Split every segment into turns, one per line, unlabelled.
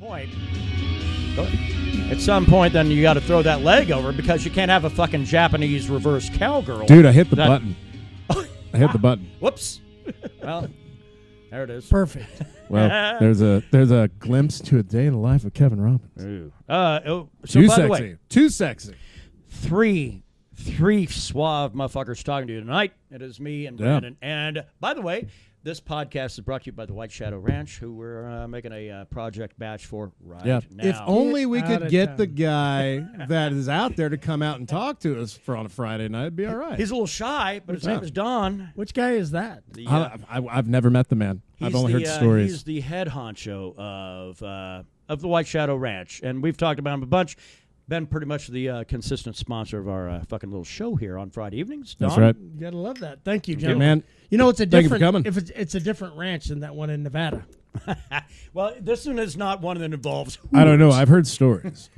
point, then you got to throw that leg over because you can't have a fucking Japanese reverse cowgirl.
Dude, I hit the button. I hit the button.
Whoops. Well, there it is.
Perfect.
Well, there's a glimpse to a day in the life of Kevin Robbins.
Ooh. So
Too
by
sexy.
the way,
Too sexy.
three suave motherfuckers talking to you tonight. It is me and Brandon. And by the way, this podcast is brought to you by the White Shadow Ranch, who we're making a project batch for now.
If only we could get the guy that is out there to come out and talk to us on a Friday night, it'd be all right.
He's a little shy, but his name is Daun.
Which guy is that?
I've never met the man. I've only heard stories.
He's the head honcho of the White Shadow Ranch, and we've talked about him a bunch. Been pretty much the consistent sponsor of our fucking little show here on Friday evenings. Daun?
That's right.
You gotta love that. Thank you,
Yeah,
gentlemen.
man.
You know, it's a
Thank you for
different.
coming.
If it's a different ranch than that one in Nevada.
Well, this one is not one that involves Hooters.
I don't know. I've heard stories.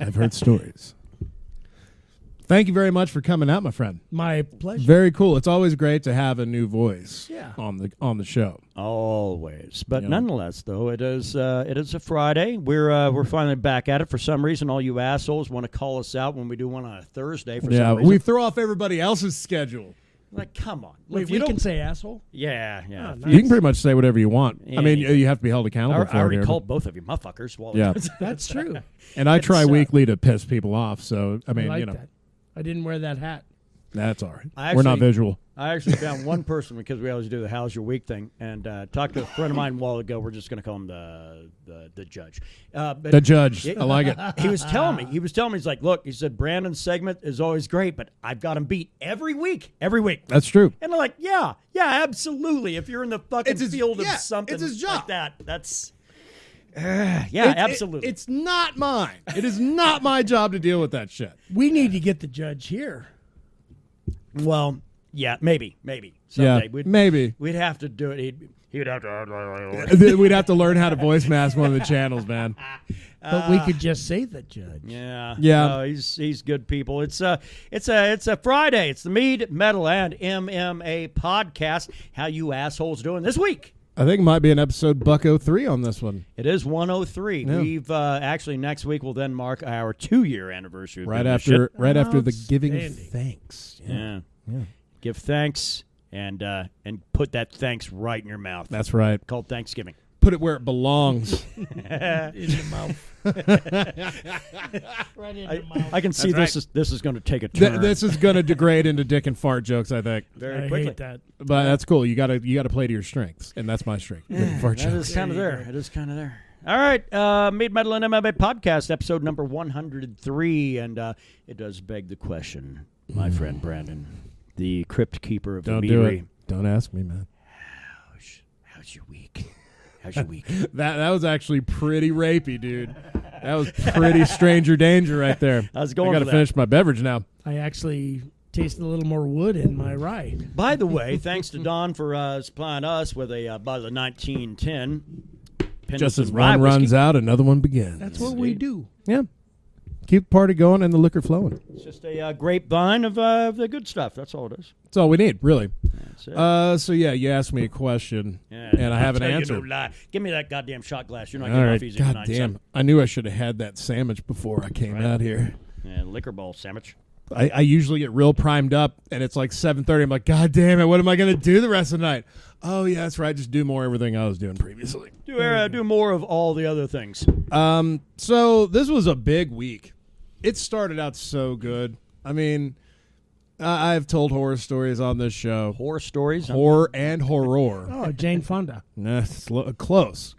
Thank you very much for coming out, my friend.
My pleasure.
Very cool. It's always great to have a new voice
Yeah.
on the show.
Always, but nonetheless, though, it is a Friday. We're finally back at it. For some reason, all you assholes want to call us out when we do one on a Thursday. For some reason,
we throw off everybody else's schedule.
like, come on.
Wait, we can say asshole?
Yeah.
Oh, nice.
You can pretty much say whatever you want.
Yeah,
I mean,
yeah.
you have to be held accountable for it.
I already
here,
called both of you motherfuckers.
Yeah.
That's true.
and I try weekly to piss people off. So I mean,
I like that. I didn't wear that hat.
That's all right. We're not visual.
I actually found one person because we always do the "How's your week" thing, and talked to a friend of mine a while ago. We're just going to call him the judge.
The judge. I like it.
He was telling me. He's like, look. He said Brandon's segment is always great, but I've got him beat every week.
That's true.
And I'm like, yeah, absolutely. If you're in the fucking field of something
it's his job.
like that, that's. Absolutely.
It's not mine. It is not my job to deal with that shit.
We need to get the judge here.
Well, yeah, maybe. Someday.
Maybe.
We'd have to do it. He would have to.
We'd have to learn how to voice mask one of the channels, man.
But we could just say the judge.
Yeah.
Yeah.
He's good people. It's a Friday. It's the Mead, Metal, and MMA podcast. How you assholes doing this week?
I think it might be an episode Bucko 3 on this one.
It is 103.
Yeah.
We've actually next week will then mark our 2-year anniversary.
Right after the giving thanks.
Yeah. Give thanks and put that thanks right in your mouth.
That's right.
Called Thanksgiving.
Put it where it belongs.
In your mouth. Right in your mouth.
I can see this is going to take a turn.
This is going to degrade into dick and fart jokes, I think.
Very
I
quickly.
hate that.
But that's cool. You got to play to your strengths, and that's my strength. Dick and fart
That
jokes.
is kind of there. It is kind of there. All right, Mead, Metal, and MMA podcast, episode number 103, and it does beg the question, my friend Brandon, the crypt keeper of the
Don't do
meadery.
it. Don't ask me, man.
How's your week? How's your week?
That was actually pretty rapey, dude. That was pretty stranger danger right there.
I was going
got to
for that.
finish my beverage now.
I actually tasted a little more wood in my rye.
By the way, thanks to Daun for supplying us with a bottle of 1910.
Just as one runs out, another one begins.
That's what we do.
Yeah. Keep the party going and the liquor flowing.
It's just a grapevine of the good stuff. That's all it is.
That's all we need, really.
That's it.
So, yeah, you asked me a question,
Yeah,
and I have an
tell you
answer.
no lie. Give me that goddamn shot glass. You're not
All
getting
right.
off easy
God
tonight.
damn.
Son.
I knew I should have had that sandwich before I came out here.
Yeah, liquor ball sandwich.
I usually get real primed up, and it's like 7:30. I'm like, God damn it, what am I going to do the rest of the night? Oh, yeah, that's right. Just do more everything I was doing previously.
Do more of all the other things.
So this was a big week. It started out so good. I mean, I've told horror stories on this show.
Horror stories?
Horror and horror.
Oh, Jane Fonda.
Nah, close.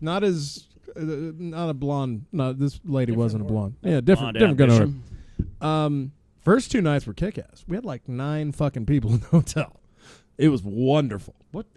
Not as... not a blonde. No, this lady wasn't a blonde. Yeah, different kind of horror. First 2 nights were kick-ass. We had like 9 fucking people in the hotel. It was wonderful.
What?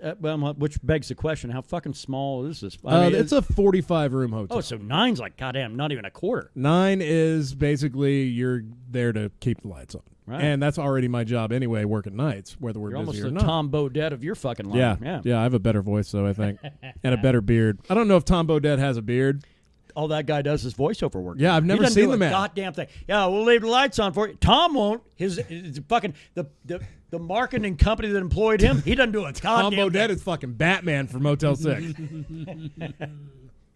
Which begs the question: how fucking small is this? I mean,
It's a 45-room hotel.
Oh, so 9's like goddamn, not even a quarter.
9 is basically you're there to keep the lights on,
Right.
and that's already my job anyway. Working nights, whether we're
You're
busy
almost
or
the
not.
Tom Bodett of your fucking life.
Yeah. I have a better voice though, I think, and a better beard. I don't know if Tom Bodett has a beard.
All that guy does is voiceover work.
Yeah, I've
He
never
doesn't
seen
do
the
a
man.
goddamn thing. Yeah, we'll leave the lights on for you. Tom won't. His fucking the marketing company that employed him. He doesn't do a
Tom
goddamn
Bodett
thing.
is fucking Batman for Motel 6.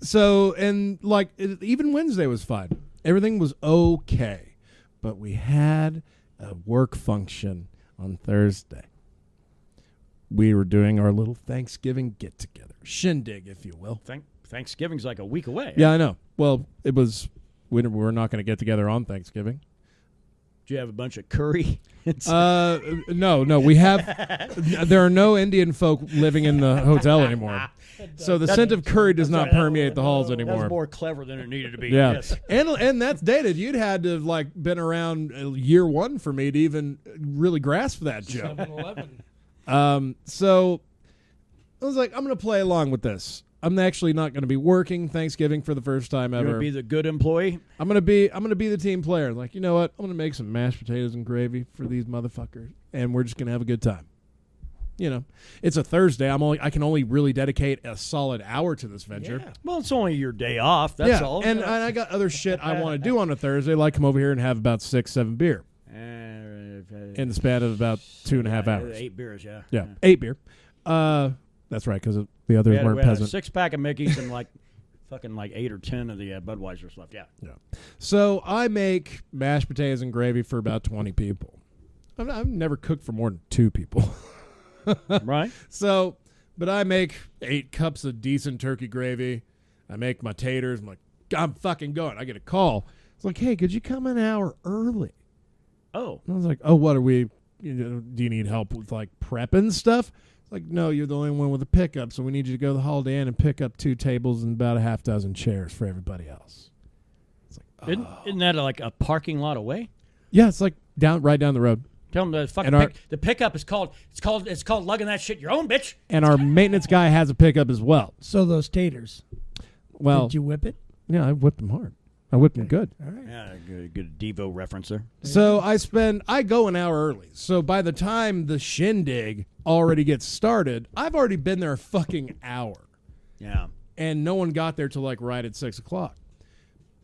So, and like, even Wednesday was fine. Everything was okay. But we had a work function on Thursday. We were doing our little Thanksgiving get-together. Shindig, if you will.
Thanksgiving's like a week away.
Yeah, I know. Well, it was, we're not going to get together on Thanksgiving.
Do you have a bunch of curry?
No. We have, there are no Indian folk living in the hotel anymore. So the scent of curry does not permeate the halls anymore.
That's more clever than it needed to be.
Yeah.
Yes.
And that's dated. You'd had to have like been around year one for me to even really grasp that joke.
7-Eleven.
So I was like, I'm going to play along with this. I'm actually not going to be working Thanksgiving for the first time ever.
You're going to be the good employee?
I'm going to be the team player. Like, you know what? I'm going to make some mashed potatoes and gravy for these motherfuckers, and we're just going to have a good time. You know, it's a Thursday. I can only really dedicate a solid hour to this venture.
Yeah. Well, it's only your day off. That's all.
And I got other shit I want to do on a Thursday, like come over here and have about 6-7 beer in the span of about 2.5 hours.
8 beers, yeah.
Yeah, 8 beer. That's right, because the others weren't
we had a
peasant.
6-pack of Mickey's and fucking 8 or 10 of the Budweisers left. Yeah.
So I make mashed potatoes and gravy for about 20 people. I've never cooked for more than 2 people.
Right.
So, but I make 8 cups of decent turkey gravy. I make my taters. I'm like, I'm fucking going. I get a call. It's like, hey, could you come an hour early?
Oh.
And I was like, oh, what are we? Do you need help with like prepping stuff? It's like, no, you're the only one with a pickup, so we need you to go to the Holiday Inn and pick up 2 tables and about a half dozen chairs for everybody else. It's like,
Isn't that like a parking lot away?
Yeah, it's like right down the road.
Tell them the pickup is called lugging that shit your own, bitch.
And our maintenance guy has a pickup as well.
So those taters.
Well,
did you whip it?
Yeah, I whipped them hard. I whipped them good.
All right.
Yeah, good Devo reference there.
So I go an hour early. So by the time the shindig already gets started, I've already been there a fucking hour.
Yeah.
And no one got there till like right at 6 o'clock.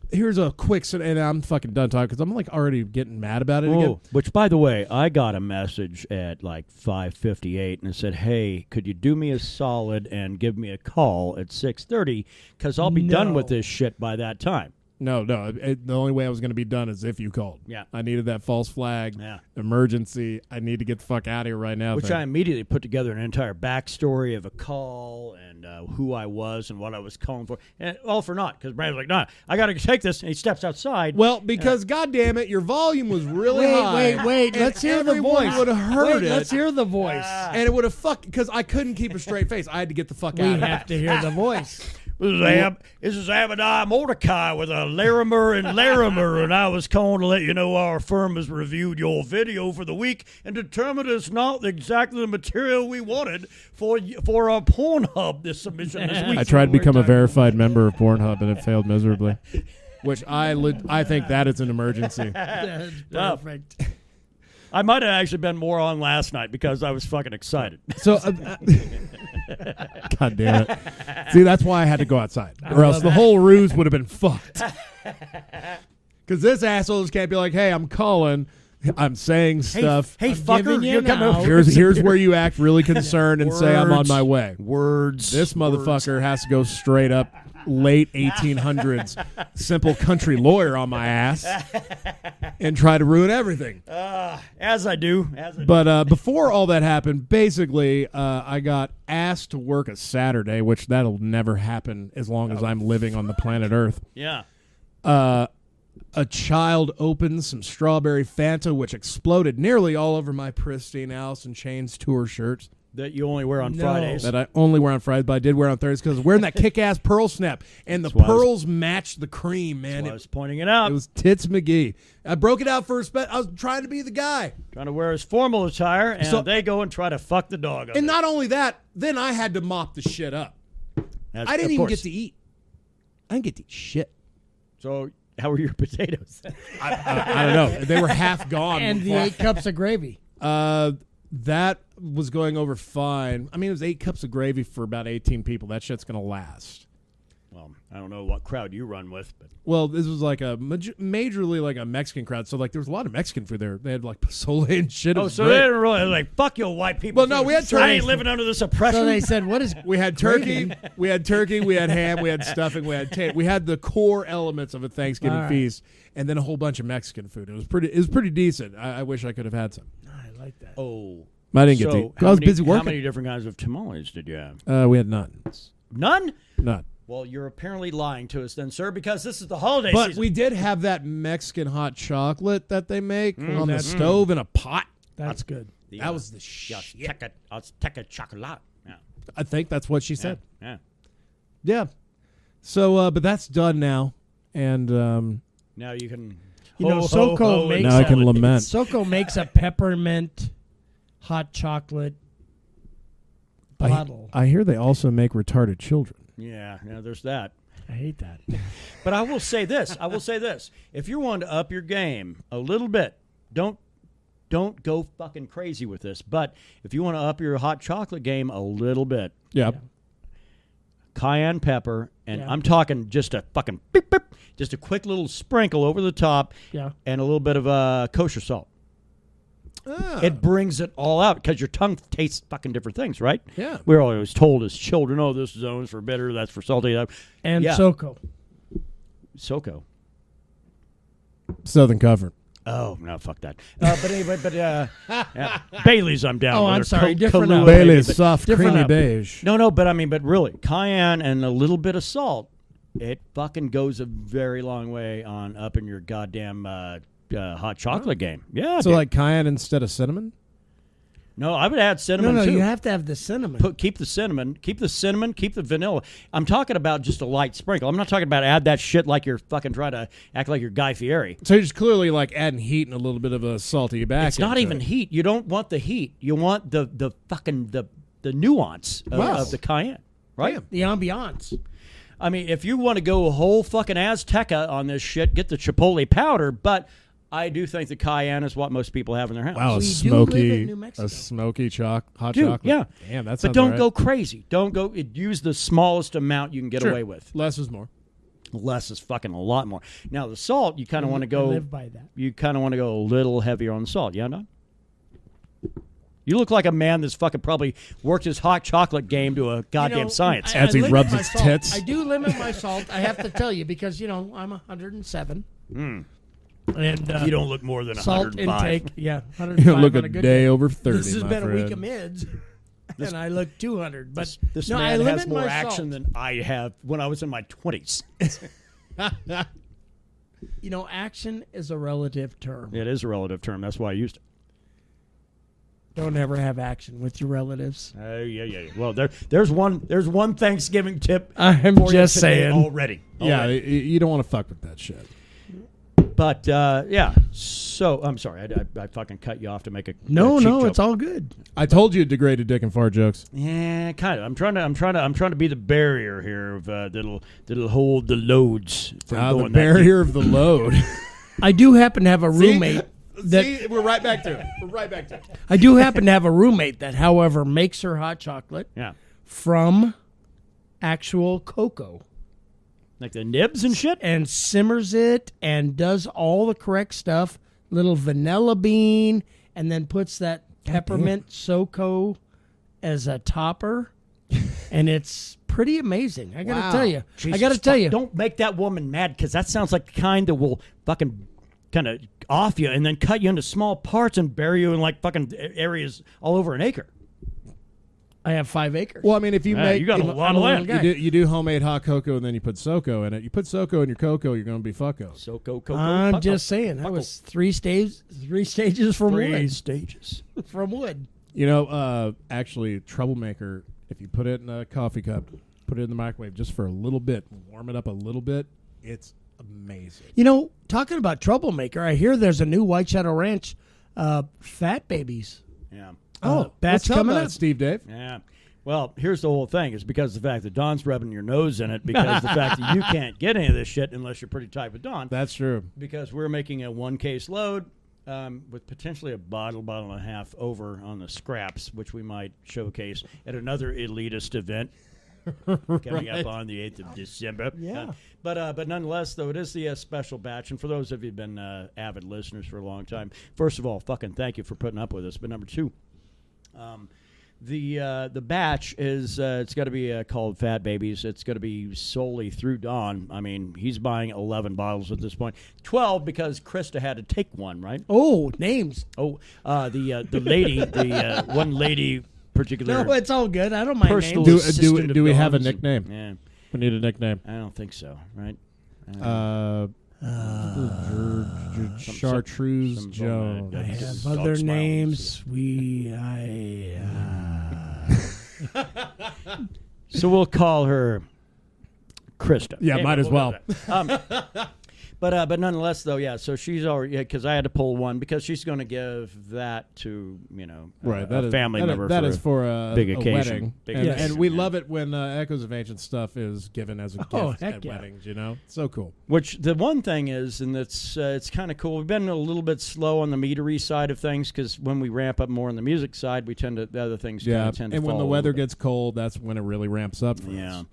Here's a quick, and I'm fucking done talking because I'm like already getting mad about it again.
Which, by the way, I got a message at like 5:58 and it said, "Hey, could you do me a solid and give me a call at 6:30 because I'll be done with this shit by that time."
No. The only way I was going to be done is if you called.
Yeah.
I needed that false flag.
Yeah.
Emergency. I need to get the fuck out of here right now.
Which I immediately put together an entire backstory of a call and who I was and what I was calling for. And all for naught, because Brad's like, "Nah, I got to take this." And he steps outside.
Well, because, goddamn it, your volume was really high.
Wait. Let's hear the voice.
would have heard it.
Let's hear the voice.
And it would have because I couldn't keep a straight face. I had to get the fuck out of here.
We have to hear the voice.
This is Abadiah Mordecai with a Larimer and Larimer, and I was calling to let you know our firm has reviewed your video for the week and determined it's not exactly the material we wanted for our Pornhub this submission this week.
I tried to become a verified member of Pornhub, and it failed miserably, which I think that is an emergency.
That's perfect.
I might have actually been more on last night because I was fucking excited.
So, God damn it. See, that's why I had to go outside. Or else the whole ruse would have been fucked. Because this asshole just can't be like, hey, I'm calling. I'm saying stuff.
Hey, fucker.
Here's where you act really concerned and say I'm on my way.
Words.
This motherfucker has to go straight up late 1800s simple country lawyer on my ass and try to ruin everything.
As I do.
But before all that happened, basically, I got asked to work a Saturday, which that'll never happen as long as I'm living on the planet Earth.
Yeah.
A child opened some strawberry Fanta, which exploded nearly all over my pristine Alice in Chains tour shirts.
That you only wear on Fridays.
That I only wear on Fridays, but I did wear on Thursdays because I was wearing that kick-ass pearl snap, and the pearls matched the cream, man.
I was pointing it out.
It was Tits McGee. I broke it out for I was trying to be the guy.
Trying to wear his formal attire, and they go and try to fuck the dog up.
And not only that, then I had to mop the shit up. I didn't even get to eat. I didn't get to eat shit.
So how were your potatoes?
I don't know. They were half gone.
And the 8 cups of gravy.
That was going over fine. I mean, it was 8 cups of gravy for about 18 people. That shit's going to last.
Well, I don't know what crowd you run with, but
Well, this was like a majorly like a Mexican crowd. So like there was a lot of Mexican food there. They had like pozole and shit.
so they didn't really like fuck you white people.
Well, no, we had
I
turkey.
ain't living under this oppression.
So they said, "What is?"
We had turkey. We had turkey. We had ham. We had stuffing. We had we had the core elements of a Thanksgiving
All right.
feast, and then a whole bunch of Mexican food. It was pretty decent. I wish I could have had some.
I like that.
Oh,
I didn't get
so
to. I was busy
How
working.
many different kinds of tamales did you have?
We had none.
None.
None.
Well, you're apparently lying to us then, sir, because this is the holiday
But
season.
we did have that Mexican hot chocolate that they make on the
that's-
stove in a pot.
That's good.
That was the shit.
Azteca chocolate. Yeah.
I think that's what she said.
Yeah.
Yeah. So, but that's done now, and
Now you can.
You know, Soko makes
now I can
a-
lament.
Soko makes a peppermint hot chocolate bottle.
I hear they also make retarded children.
Yeah, there's that.
I hate that.
But I will say this. If you're wanting to up your game a little bit, don't go fucking crazy with this. But if you want to up your hot chocolate game a little bit,
Yeah.
cayenne pepper, and
Yeah.
I'm talking just a fucking beep, beep, just a quick little sprinkle over the top,
Yeah.
and a little bit of kosher salt.
Ah.
It brings it all out because your tongue tastes fucking different things, right?
Yeah.
We're always told as children, oh, this zone's for bitter, that's for salty.
And
Yeah.
Soko.
Soko.
Southern Comfort.
Oh, no, fuck that. But anyway, yeah. Bailey's I'm down
Oh,
with.
I'm
or
sorry,
Kahlua
different
maybe,
up.
Bailey's
but-
soft,
different
creamy
up.
beige.
No, but really, cayenne and a little bit of salt, it fucking goes a very long way on upping your goddamn hot chocolate game. Yeah.
So
dude.
like cayenne instead of cinnamon?
No, I would add cinnamon
No,
too.
you have to have the cinnamon.
Keep the cinnamon, keep the vanilla. I'm talking about just a light sprinkle. I'm not talking about add that shit like you're fucking trying to act like you're Guy Fieri.
So you're just clearly like adding heat and a little bit of a salty back.
It's not
into
even
it.
heat. You don't want the heat. You want the fucking the nuance
Wow.
of the cayenne, right?
Damn.
The ambiance.
I mean, if you want to go a whole fucking Azteca on this shit, get the chipotle powder. But I do think the cayenne is what most people have in their house.
Wow, a
We do
smoky,
live in New Mexico.
a smoky hot
Dude,
chocolate.
yeah.
Damn, that
But
sounds
don't
right.
go crazy. Don't go. Use the smallest amount you can get
Sure.
away with.
Less is more.
Less is fucking a lot more. Now the salt, you kind of want to
I
go.
live by that.
You kind of want to go a little heavier on the salt. Yeah, Don? You look like a man that's fucking probably worked his hot chocolate game to a goddamn
You know,
science.
As he
limit
rubs
my
his
salt.
tits.
I do limit my salt. I have to tell you because I'm 107. And
you don't look more than
salt
105.
intake. Yeah, 105
You look
on
a
good
day over 30,
This has
my
been
friend.
a week of mids, and I look 200. But
This
no, I
man
limit
has more
my
action
salt.
than I have when I was in my 20s.
Action is a relative term.
It is a relative term. That's why I used it.
Don't ever have action with your relatives.
Yeah. Well, there's one Thanksgiving tip.
I'm
for you
just
today
saying.
already.
Yeah,
Already.
you don't want to fuck with that shit.
But yeah. So I'm sorry, I fucking cut you off to make a
No,
cheap
no,
joke.
it's all good.
I told you degraded dick and fart jokes.
Yeah, kind of. I'm trying to be the barrier here of that'll hold the loads from
The
going that
barrier of the load.
I do happen to have a roommate that
See, we're right back to it.
I do happen to have a roommate that, however, makes her hot chocolate
deep. Yeah,
from actual cocoa
like the nibs and shit.
and simmers it and does all the correct stuff. Little vanilla bean, and then puts that peppermint Soko as a topper, and it's pretty amazing. I gotta
Wow.
tell you. I
Jesus
gotta tell
fuck,
you.
Don't make that woman mad because that sounds like the kind that will fucking kind of off you and then cut you into small parts and bury you in like fucking areas all over an acre.
I have 5 acres.
Well, I mean, if you
Yeah,
make
you got a
if-
lot of land.
you do homemade hot cocoa and then you put Soko in it. You put Soko in your cocoa, you're going to be fucko.
So cocoa.
I'm just saying. That was 3 stages from
three
wood.
stages.
From wood.
Actually, troublemaker. If you put it in a coffee cup, put it in the microwave just for a little bit, warm it up a little bit. It's amazing.
Talking about troublemaker, I hear there's a new White Shadow Ranch Fat Babies.
Yeah.
Batch
let's
coming
up,
up.
Steve Dave.
Yeah. Well, here's the whole thing. It's because of the fact that Don's rubbing your nose in it because the fact that you can't get any of this shit unless you're pretty tight with Don.
That's true.
Because we're making a 1-case load with potentially a bottle and a half over on the scraps, which we might showcase at another elitist event. coming up on the 8th of December.
Yeah.
But nonetheless, though, it is the special batch. And for those of you who've been avid listeners for a long time, first of all, fucking thank you for putting up with us. But number two, the batch is it's got to be called Fat Babies. It's going to be solely through Daun. I mean, he's buying 11 bottles at this point. 12 because Krista had to take one, right?
Oh, names.
Oh, the lady, the one lady particular.
No, it's all good. I don't mind
personal
names.
assistant
Do we
of
have a
Dawn's.
nickname?
Yeah,
We need a nickname.
I don't think so, right?
Chartreuse
some
Jones.
I have
Dog
other
smile.
names.
So we'll call her Krista.
Yeah, might as well.
But nonetheless, though, yeah. So she's already because I had to pull one because she's going to give that to
Right,
a family member.
That
for
is for a
big
a
occasion.
wedding,
Big
and,
occasion,
and we
yeah.
love it when Echoes of Ancient stuff is given as a gift
heck
at
yeah.
weddings. So cool.
Which the one thing is, and it's kind of cool. We've been a little bit slow on the meadery side of things because when we ramp up more on the music side, we tend to the other things
Yeah,
tend to
and when
fall
the
a
weather
little bit.
gets cold, that's when it really ramps up. For
Yeah.
us.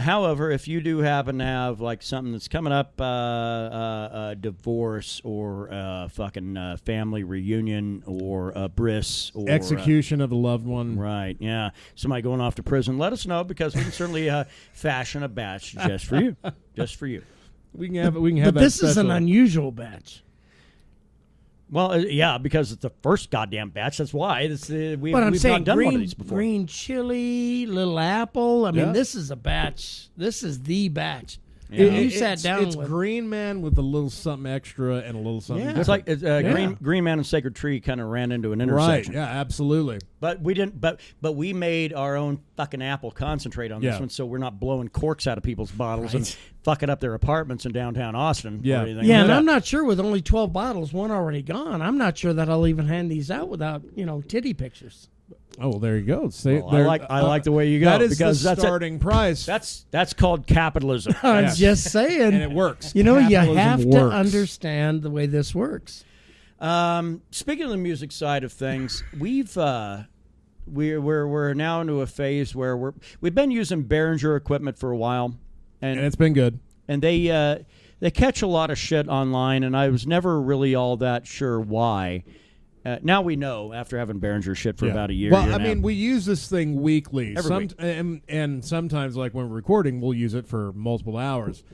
However, if you do happen to have like something that's coming up, a divorce or a fucking family reunion or a bris or
Execution of a loved one.
right, yeah, somebody going off to prison, let us know because we can certainly fashion a batch just for you, just for you.
We can have
But
that
this is an
special-
unusual batch.
Well, yeah, because it's the first goddamn batch. That's why we've
But I'm
not
saying
done one of
green,
these before.
green chili, little apple. I mean,
Yeah.
this is a batch. This is the batch.
Yeah.
And you sat down
It's
with
Green Man with a little something extra and a little something.
Yeah.
It's
different.
like Green Man and Sacred Tree kind of ran into an
Right.
intersection.
Yeah. Absolutely.
But we didn't. But we made our own fucking apple concentrate on this
Yeah.
one, so we're not blowing corks out of people's bottles and fucking up their apartments in downtown Austin.
Yeah.
or anything
Yeah,
like
and
that.
I'm not sure with only 12 bottles, one already gone. I'm not sure that I'll even hand these out without, titty pictures.
Oh, well, there you go. Say,
Well, I like the way you go
That is
because
the
that's
starting price,
that's called capitalism.
I'm
Yes.
just saying.
and it works.
You
Capitalism
have to
works.
understand the way this works.
Speaking of the music side of things, we're now into a phase where we've been using Behringer equipment for a while,
And it's been good.
and they catch a lot of shit online, and I was never really all that sure why. Now we know after having Behringer shit for about a year.
Well,
year
I
and a
mean,
half.
we use this thing weekly.
Every week.
And sometimes, like when we're recording, we'll use it for multiple hours.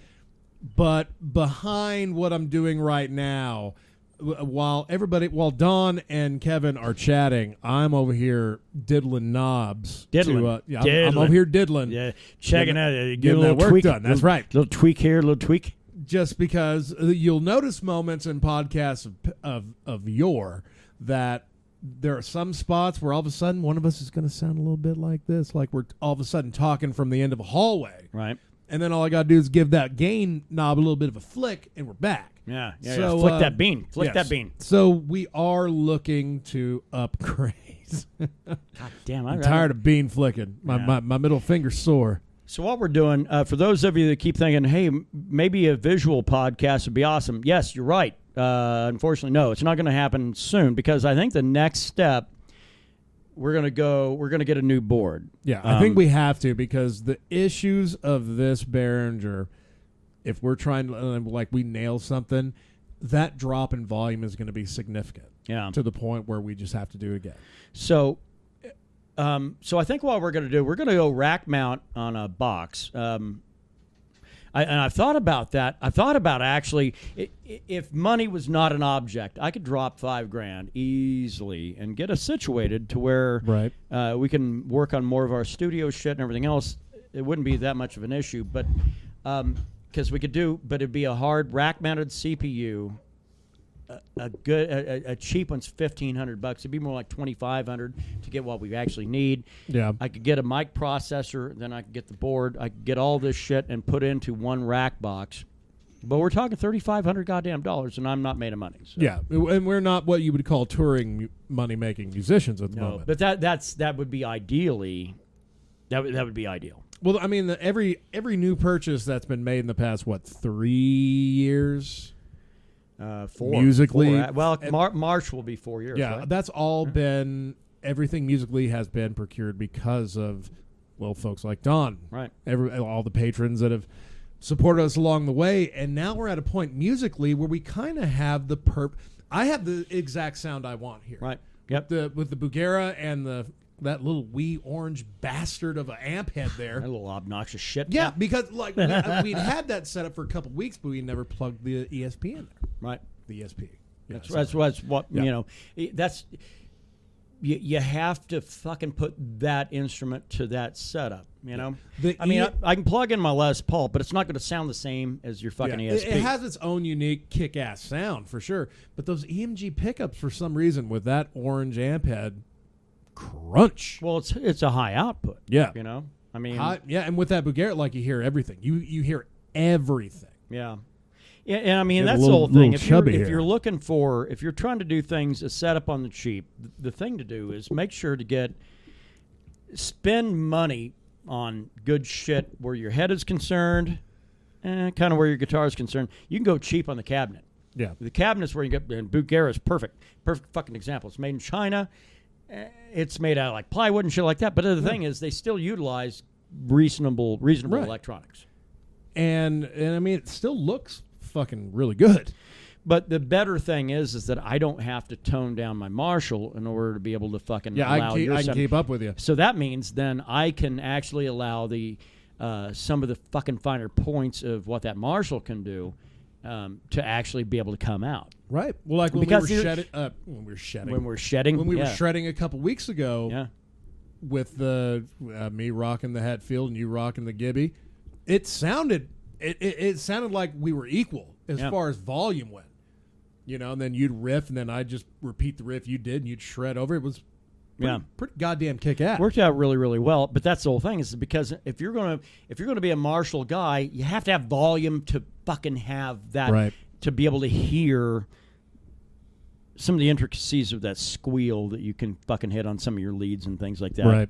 But behind what I'm doing right now, while Dawn and Kevin are chatting, I'm over here diddling knobs.
Diddling.
I'm over here diddling.
yeah, checking out,
getting
get a little
that work
tweak
done. That's
little-
right.
Little tweak here, little tweak.
Just because you'll notice moments in podcasts of yore that there are some spots where all of a sudden one of us is going to sound a little bit like this, like we're all of a sudden talking from the end of a hallway.
Right.
And then all I got to do is give that gain knob a little bit of a flick, and we're back.
Yeah.
So,
Flick that bean. Flick
yes.
that bean.
So we are looking to upgrade.
God damn,
I'm tired of bean flicking. My middle finger's sore.
So what we're doing, for those of you that keep thinking, hey, maybe a visual podcast would be awesome. Yes, you're right. Unfortunately, no, it's not going to happen soon because I think the next step, we're going to get a new board.
Yeah, I think we have to because the issues of this Behringer, if we're trying to, we nail something, that drop in volume is going to be significant.
Yeah.
To the point where we just have to do it again.
So I think what we're going to do, we're going to go rack mount on a box. I've thought about that. I've thought about actually, if money was not an object, I could drop $5,000 easily and get us situated to where we can work on more of our studio shit and everything else. It wouldn't be that much of an issue, but because we could but it'd be a hard rack-mounted CPU. A cheap one's $1,500. It'd be more like $2,500 to get what we actually need.
Yeah,
I could get a mic processor, then I could get the board. I could get all this shit and put into one rack box. But we're talking $3,500 goddamn dollars, and I'm not made of money. So.
Yeah, and we're not what you would call touring money-making musicians at the moment.
But that would be ideally. That would be ideal.
Well, I mean, every new purchase that's been made in the past 3 years.
4
musically.
March will be 4 years.
Yeah,
right?
that's all been everything musically has been procured because of Well, folks like Daun.
Right.
All the patrons that have supported us along the way. And now we're at a point musically where we kind of have I have the exact sound I want here.
Right. Yep.
With the Bugera and that little wee orange bastard of an amp head there.
That little obnoxious shit.
Yeah, because like we'd had that set up for a couple weeks, but we never plugged the ESP in there.
Right.
The ESP. Yeah,
that's what that's. You have to fucking put that instrument to that setup, you know? I can plug in my Les Paul, but it's not going to sound the same as your fucking ESP.
It has its own unique kick-ass sound, for sure. But those EMG pickups, for some reason, with that orange amp head, crunch.
Well, it's a high output.
Yeah.
You know? I mean...
and with that Bugera, like, you hear everything. You hear everything.
Yeah. Yeah, and I mean, that's the whole thing. If you're trying to do things a setup on the cheap, the thing to do is make sure to spend money on good shit where your head is concerned, kind of where your guitar is concerned. You can go cheap on the cabinet.
Yeah.
The cabinet's where you get, and Bugera is perfect fucking example. It's made in China. It's made out of like plywood and shit like that. But the thing is, they still utilize reasonable right. electronics.
And I mean, it still looks fucking really good.
But the better thing is that I don't have to tone down my Marshall in order to be able to fucking allow
I can keep up with you.
So that means then I can actually allow some of the fucking finer points of what that Marshall can do to actually be able to come out.
Right. Well, like when we were shredding a couple weeks ago.
Yeah.
With me rocking the Hatfield and you rocking the Gibby, it sounded. It sounded like we were equal as far as volume went, you know. And then you'd riff, and then I'd just repeat the riff you did, and you'd shred over. It was pretty goddamn kick ass.
Worked out really, really well. But that's the whole thing is because if you're gonna be a Marshall guy, you have to have volume to fucking have that to be able to hear some of the intricacies of that squeal that you can fucking hit on some of your leads and things like that.
Right.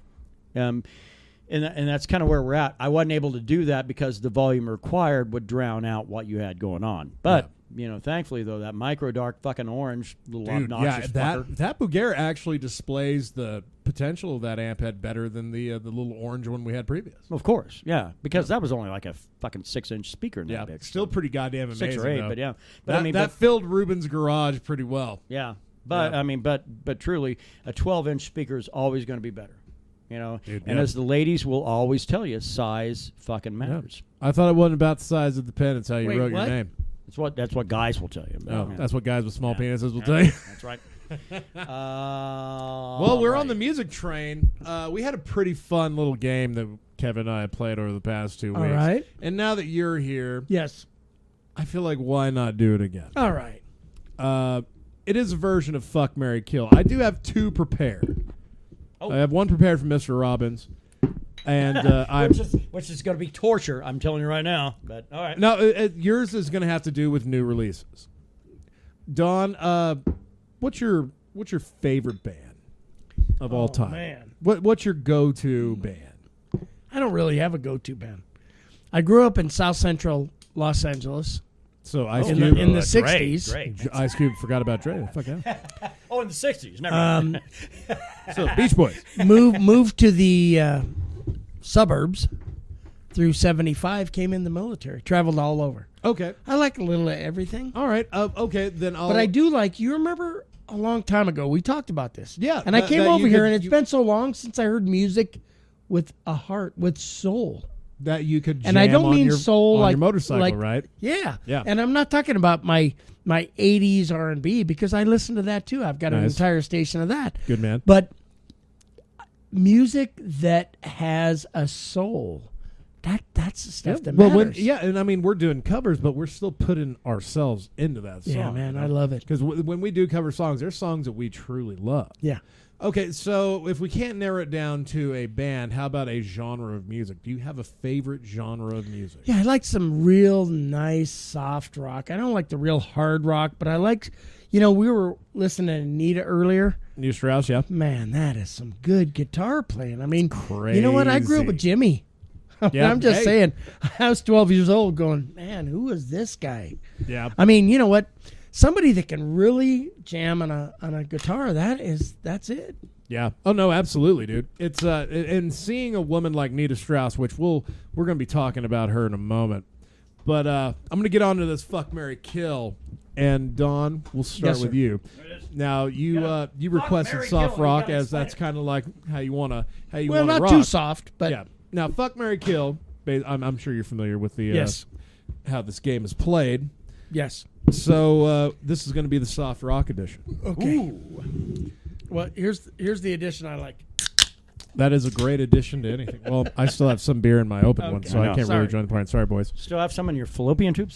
And that's kind of where we're at. I wasn't able to do that because the volume required would drown out what you had going on. But, thankfully, though, that micro dark fucking orange, little obnoxious fucker.
That Bugera actually displays the potential of that amp head better than the little orange one we had previous.
Of course, yeah. Because that was only like a fucking 6-inch speaker in that bitch.
Still pretty goddamn amazing,
6 or 8,
though.
but yeah.
But that filled Ruben's garage pretty well.
Yeah. But, but truly, a 12-inch speaker is always going to be better. You know, as the ladies will always tell you, size fucking matters.
Yeah. I thought it wasn't about the size of the pen; it's how you wrote your name.
That's what guys will tell you.
That's what guys with small penises will tell you.
That's right.
Well, we're on the music train. We had a pretty fun little game that Kevin and I have played over the past 2 weeks.
All right.
And now that you're here,
yes,
I feel like why not do it again?
All right.
It is a version of Fuck, Marry, Kill. I do have 2 prepared. I have 1 prepared from Mr. Robbins, and
which is going to be torture. I'm telling you right now. But all right,
no, yours is going to have to do with new releases. Daun, what's your favorite band of all time?
Man,
what's your go-to band?
I don't really have a go-to band. I grew up in South Central Los Angeles.
So Ice Cube
in the 60s.
Great.
Ice Cube forgot about Dre. Fuck yeah.
In the 60s. Never.
So Beach Boys.
Moved to the suburbs through 75. Came in the military. Traveled all over.
Okay.
I like a little of everything.
All right. Okay. Then
But I do like. You remember a long time ago we talked about this.
Yeah.
And I came over here, and it's been so long since I heard music with a heart, with soul.
That you could jam
and I don't mean
your,
soul
on
like
your motorcycle,
like,
right?
Yeah.
Yeah.
And I'm not talking about my 80s R&B because I listen to that too. I've got an entire station of that.
Good man.
But music that has a soul, that's the stuff that matters.
And I mean we're doing covers, but we're still putting ourselves into that song.
Yeah, man, I love it.
Because when we do cover songs, there's songs that we truly love.
Yeah.
Okay, so if we can't narrow it down to a band, how about a genre of music? Do you have a favorite genre of music?
Yeah, I like some real nice soft rock. I don't like the real hard rock, but I like, we were listening to Anita earlier.
New Strauss, yeah.
Man, that is some good guitar playing. I mean,
crazy.
You know what? I grew up with Jimmy.
Yeah,
I'm just saying, I was 12 years old going, man, who is this guy?
Yeah.
I mean, you know what? Somebody that can really jam on a guitar, that's it.
Yeah. Oh no, absolutely, dude. It's and seeing a woman like Nita Strauss, which we're going to be talking about her in a moment. But I'm going to get on to this fuck, marry, kill. And Dawn, we'll start with you. Now you requested soft rock as that's kind of like how you want to rock.
Well, not too soft, but
yeah. Now fuck, marry, kill. I'm sure you're familiar with the
yes.
How this game is played.
Yes.
So this is going to be the soft rock edition.
Okay. Ooh. Well, here's the edition I like.
That is a great addition to anything. Well, I still have some beer in my open one, so I can't really join the party. Sorry, boys.
Still have some in your fallopian tube?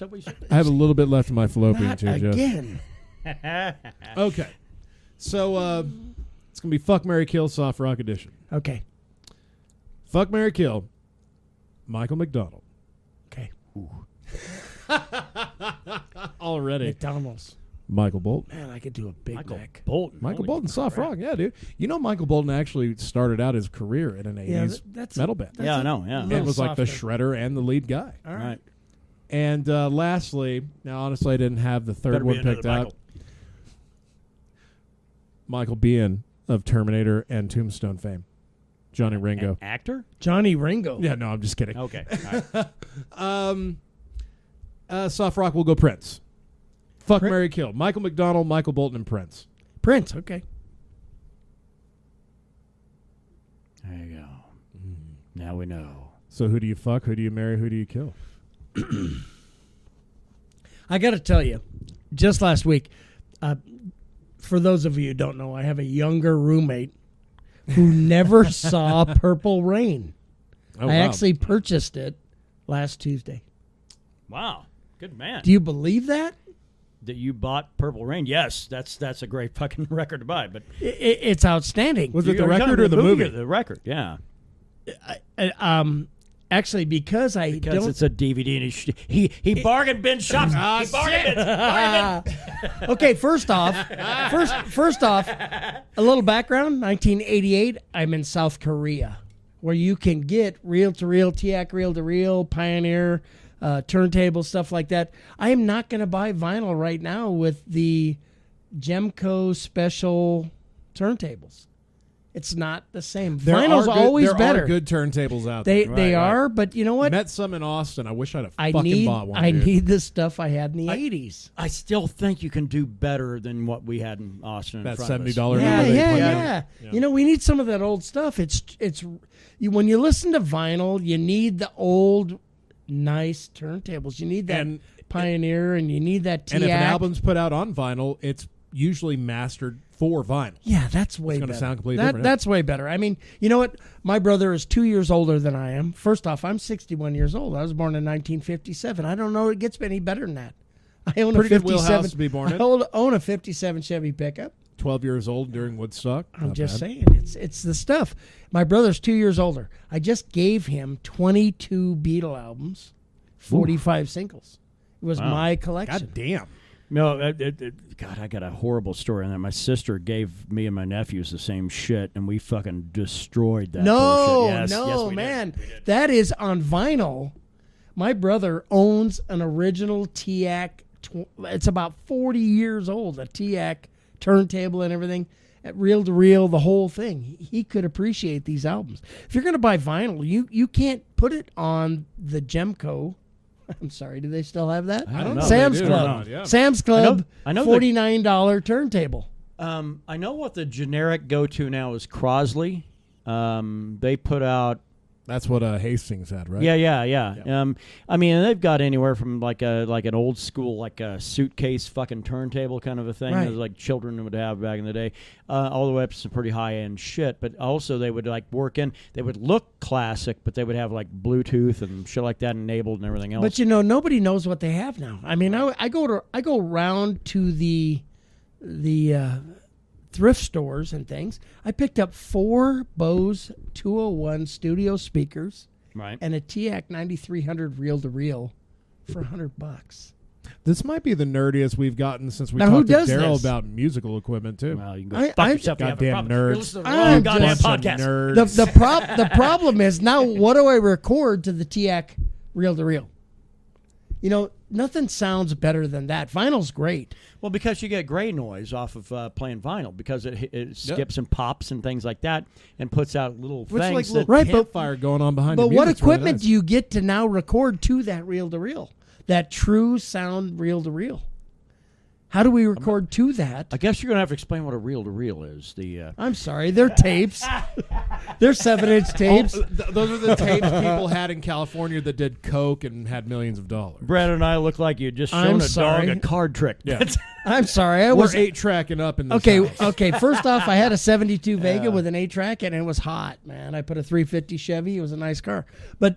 I have a little bit left in my fallopian tube, Jeff.
Again.
Okay. So it's going to be fuck, marry, kill, soft rock edition.
Okay.
Fuck, marry, kill, Michael McDonald.
Okay.
Already.
McDonald's.
Michael Bolton.
Man, I could do a Big Mac.
Michael Bolton, soft rock. Yeah, dude. You know Michael Bolton actually started out his career in an 80s metal band.
Yeah, I know. Yeah.
And was like the shredder and the lead guy.
All right.
And lastly, now honestly I didn't have the third one picked out. Michael Biehn of Terminator and Tombstone fame. Johnny Ringo.
Actor?
Johnny Ringo.
Yeah, no, I'm just kidding.
Okay. All
right. Soft rock will go Prince. Fuck, marry, kill. Michael McDonald, Michael Bolton, and Prince.
Prince, okay.
There you go. Now we know.
So who do you fuck, who do you marry, who do you kill?
I got to tell you, just last week, for those of you who don't know, I have a younger roommate who never saw Purple Rain.
Oh,
I actually purchased it last Tuesday.
Wow. Good man.
Do you believe that?
That you bought Purple Rain? Yes, that's a great fucking record to buy. But
it's outstanding.
Was it the record or the movie?
The record, yeah.
Actually, because
it's a DVD and he bargain bin shops. He bargain bin.
Okay, first off, a little background. 1988, I'm in South Korea, where you can get reel-to-reel, TIAC reel-to-reel, Pioneer, turntable, stuff like that. I am not going to buy vinyl right now with the Gemco special turntables. It's not the same. Vinyl's always better.
There are good turntables out there.
They are, but you know what?
Met some in Austin. I wish I'd have fucking bought one.
I need the stuff I had in the 80s.
I still think you can do better than what we had in Austin.
That
$70
number.
Yeah. You know, we need some of that old stuff. When you listen to vinyl, you need the old, nice turntables. You need that Pioneer, and you need that TIAC.
And if an album's put out on vinyl, it's usually mastered for vinyl.
Yeah, that's way better.
It's going to sound completely different.
That's way better. I mean, you know what? My brother is 2 years older than I am. First off, I'm 61 years old. I was born in 1957. I don't know it gets any better than that. I own
Pretty
a 57.
Good wheelhouse to be born in.
I own a 57 Chevy pickup.
12 years old during Woodstock.
I'm just saying, it's the stuff. My brother's 2 years older. I just gave him 22 Beatle albums, 45 singles. It was my collection.
God damn.
No, God, I got a horrible story on that. My sister gave me and my nephews the same shit, and we fucking destroyed that bullshit. Yes,
man. That is on vinyl. My brother owns an original TIAC. It's about 40 years old, a TIAC turntable and everything, at reel-to-reel, the whole thing. He could appreciate these albums. If you're going to buy vinyl, you can't put it on the Gemco. I'm sorry, do they still have that?
I don't know.
Sam's Club.
Yeah.
Sam's Club,
I know
$49 turntable.
I know what the generic go-to now is Crosley. They put out...
That's what Hastings had, right?
Yeah. I mean, they've got anywhere from like an old school, like a suitcase fucking turntable kind of a thing,
right,
that like children would have back in the day, all the way up to some pretty high end shit. But also they would like work in. They would look classic, but they would have like Bluetooth and shit like that enabled and everything else.
But you know, nobody knows what they have now. I mean, I go around to the thrift stores and things. I picked up 4 Bose 201 studio speakers,
right,
and a TIAC 9300 reel-to-reel for $100.
This might be the nerdiest we've gotten since we
now,
talked to
does
Daryl
this?
about musical equipment too.
Well, you can go fuck yourself.
Goddamn nerds.
Goddamn podcast.
Nerds.
The problem is now, what do I record to the TIAC reel-to-reel? You know, nothing sounds better than that. Vinyl's great.
Well, because you get gray noise off of playing vinyl, because it skips and pops and things like that, and puts out little things.
Like
that,
little campfire going on behind.
But
the
what
music.
equipment
Really nice.
do you get to now record to that reel to reel, that true sound reel to reel? How do we record to that?
I guess you're going to have to explain what a reel to reel is.
I'm sorry, they're tapes. They're 7-inch tapes.
Those are the tapes people had in California that did coke and had millions of dollars.
Brad and I look like you just shown a dog a card trick.
Yeah.
I'm sorry,
We're 8-tracking up in this house.
Okay. First off, I had a 72 Vega with an 8-track, and it was hot, man. I put a 350 Chevy. It was a nice car. But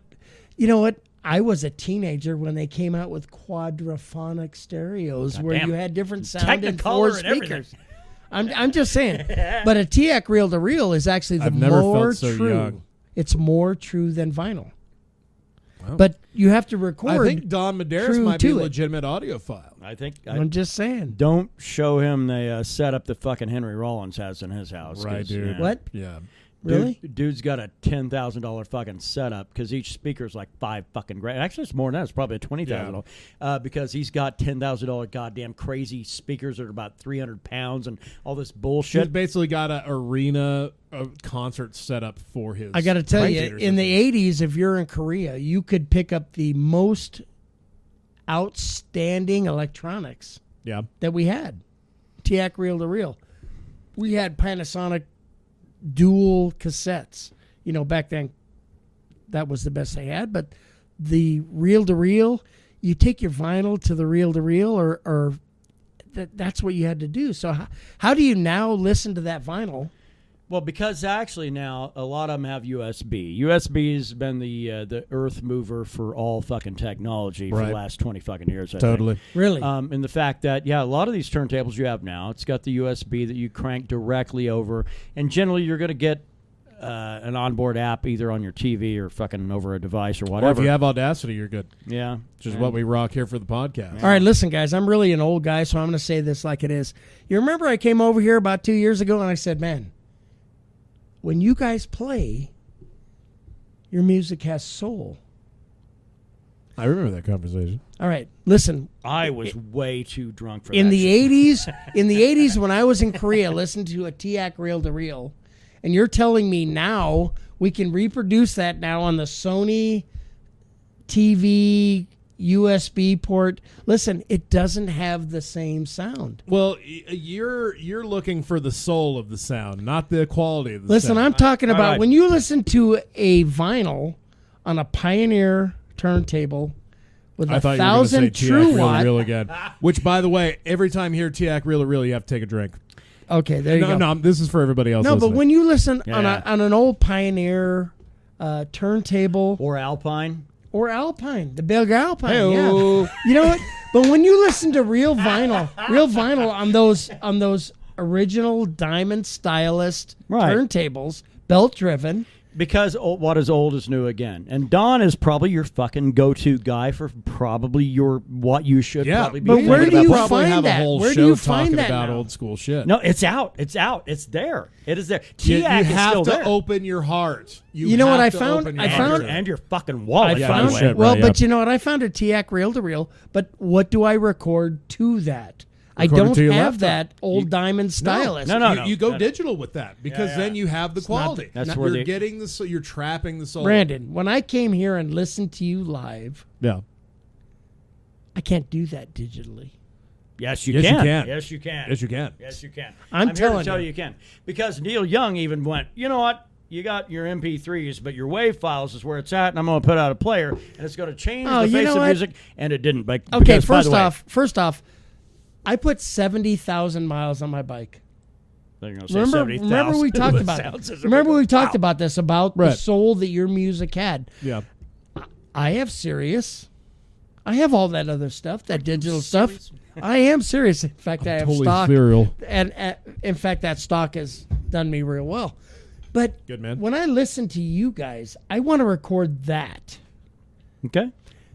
you know what? I was a teenager when they came out with quadraphonic stereos where you had different sound in 4 speakers. I'm just saying. But a TAC reel to reel is actually the
never
more
felt so
true.
young.
It's more true than vinyl.
Well,
But you have to record.
I think Daun Medaris might be a legitimate audiophile.
I think
I'm just saying.
Don't show him the setup that fucking Henry Rollins has in his house.
Right, dude.
What?
Yeah.
Really?
Dude's got a $10,000 fucking setup because each speaker's like $5 fucking grand. Actually, it's more than that. It's probably a $20,000 because he's got $10,000 goddamn crazy speakers that are about 300 pounds and all this
He's
bullshit.
basically got an arena concert set up for his.
I got to tell you,
spectators.
in the 80s, if you're in Korea, you could pick up the most outstanding electronics that we had. TAC reel to reel. We had Panasonic dual cassettes. You know, back then, that was the best they had. But the reel to reel, you take your vinyl to the reel to reel, or that's what you had to do. So how do you now listen to that vinyl?
Well, because actually now a lot of them have USB. USB's been the earth mover for all fucking technology for the last 20 fucking years. I think.
Really?
And the fact that, a lot of these turntables you have now, it's got the USB that you crank directly over, and generally you're going to get an onboard app either on your TV or fucking over a device or whatever.
Or if you have Audacity, you're good.
Yeah.
Which is what we rock here for the podcast.
All right, listen, guys, I'm really an old guy, so I'm going to say this like it is. You remember I came over here about 2 years ago and I said, man, when you guys play, your music has soul.
I remember that conversation.
All right, listen.
I was way too drunk for that.
In the 80s, when I was in Korea, listened to a TAC reel to reel, and you're telling me now we can reproduce that now on the Sony TV USB port. Listen, it doesn't have the same sound.
Well, you're looking for the soul of the sound, not the quality of the sound.
Listen, I'm talking about
right.
when you listen to a vinyl on a Pioneer turntable with
I thought
1,000
you were
true
going to say TAC
watt.
reel again. Which, by the way, every time you hear TAC reel to reel, you have to take a drink.
Okay, there you go.
No, this is for everybody else.
No,
listening.
but when you listen
Yeah.
on an old Pioneer turntable
Or Alpine.
or Alpine, the big Alpine,
Hey-o.
yeah. You know what? But when you listen to real vinyl on those original Diamond Stylist
Right.
turntables, belt driven.
Because what is old is new again. And Don is probably your fucking go-to guy for probably what you should probably be
but
thinking
where do
about.
you
probably
find
have
that?
a whole
Where do
show
you find
talking
that
about
now?
old school shit.
No, it's out. It's out. It's there. It is there.
You
TAC is
have
still
to
there.
open your heart.
You know what
have
I
to
found?
open
I
your
found-
heart.
and your fucking wallet,
Yeah,
by
no
the way.
shit,
Well,
right,
but
yeah.
you know what? I found a TAC reel to reel, but what do I record to that? I
Record it
don't
to your
have
laptop.
that old Diamond Stylist.
No.
You go
No.
digital with that because then you have the quality.
That's where
you're getting the you're trapping the soul.
Brandon, when I came here and listened to you live,
Yeah.
I can't do that digitally.
Yes, you
Yes, you
can.
can.
Yes, you can.
Yes, you can.
Yes, you can.
I'm
here
telling
to tell
you.
you can. Because Neil Young even went, you know what? You got your MP3s, but your WAV files is where it's at, and I'm going to put out a player, and it's going to change
Oh,
the
you
face
know
of
what?
music, and it didn't. But
Okay,
because, by the
first off, I put 70,000 miles on my bike.
way, they're gonna say 70,000.
Remember we talked about
Sounds
it.
as
Remember
if
we
it-
talked about this about the
Right.
soul that your music had.
Yeah.
I have Sirius. I have all that other stuff, that digital stuff. I am serious. In fact, I have
Totally
stock.
serial.
And in fact, that stock has done me real well. But
Good, man.
when I listen to you guys, I want to record that.
Okay.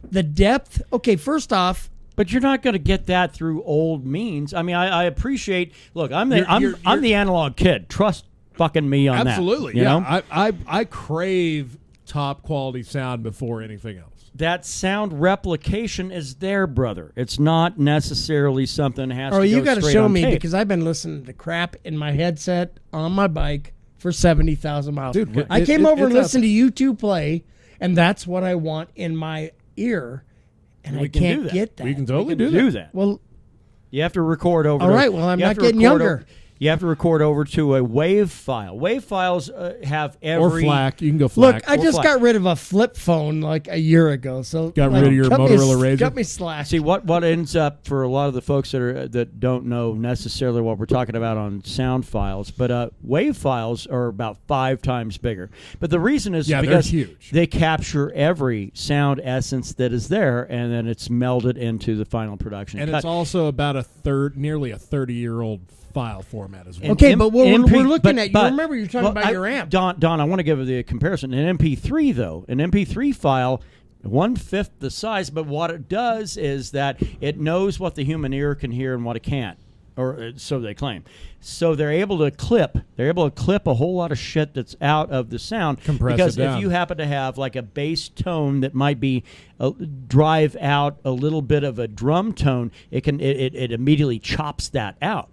The depth. Okay, first off,
But you're not going to get that through old means. I mean, I appreciate. Look, I'm
You're-
I'm the analog kid. Trust fucking me on
Absolutely.
that. You
yeah.
know?
I crave top quality sound before anything else.
that sound replication is there, brother. It's not necessarily something that has to go
you got to
straight
show
on
me
tape.
because I've been listening to crap in my headset on my bike for 70,000 miles.
Dude,
I came over and
it's
listened to you two play, and that's what I want in my ear, and
We
I
can do
can't
that.
get that.
We can totally
do
do
that.
Well,
You have to record over.
all right. Well, I'm
you have
not
to
getting
record
younger.
You have to record over to a WAV file. WAV files have every.
Or FLAC. You can go FLAC.
Look, I just
FLAC.
got rid of a flip phone like a year ago. So
Got rid of your Motorola Razr?
Cut me slack.
See what ends up for a lot of the folks that don't know necessarily what we're talking about on sound files, but WAV files are about 5 times bigger. But the reason is
they're
because
huge.
they capture every sound essence that is there, and then it's melded into the final production.
And
cut.
it's also about nearly a 30-year-old file format as well.
Okay, but we're
MP
looking at you.
but-
Remember, you're talking about your amp.
Don, I want to give the comparison. An MP3, though, an MP3 file, 1/5 the size, but what it does is that it knows what the human ear can hear and what it can't, or so they claim. So they're able to clip a whole lot of shit that's out of the sound.
Compress
because
it down.
if you happen to have like a bass tone that might be drive out a little bit of a drum tone, it immediately chops that out.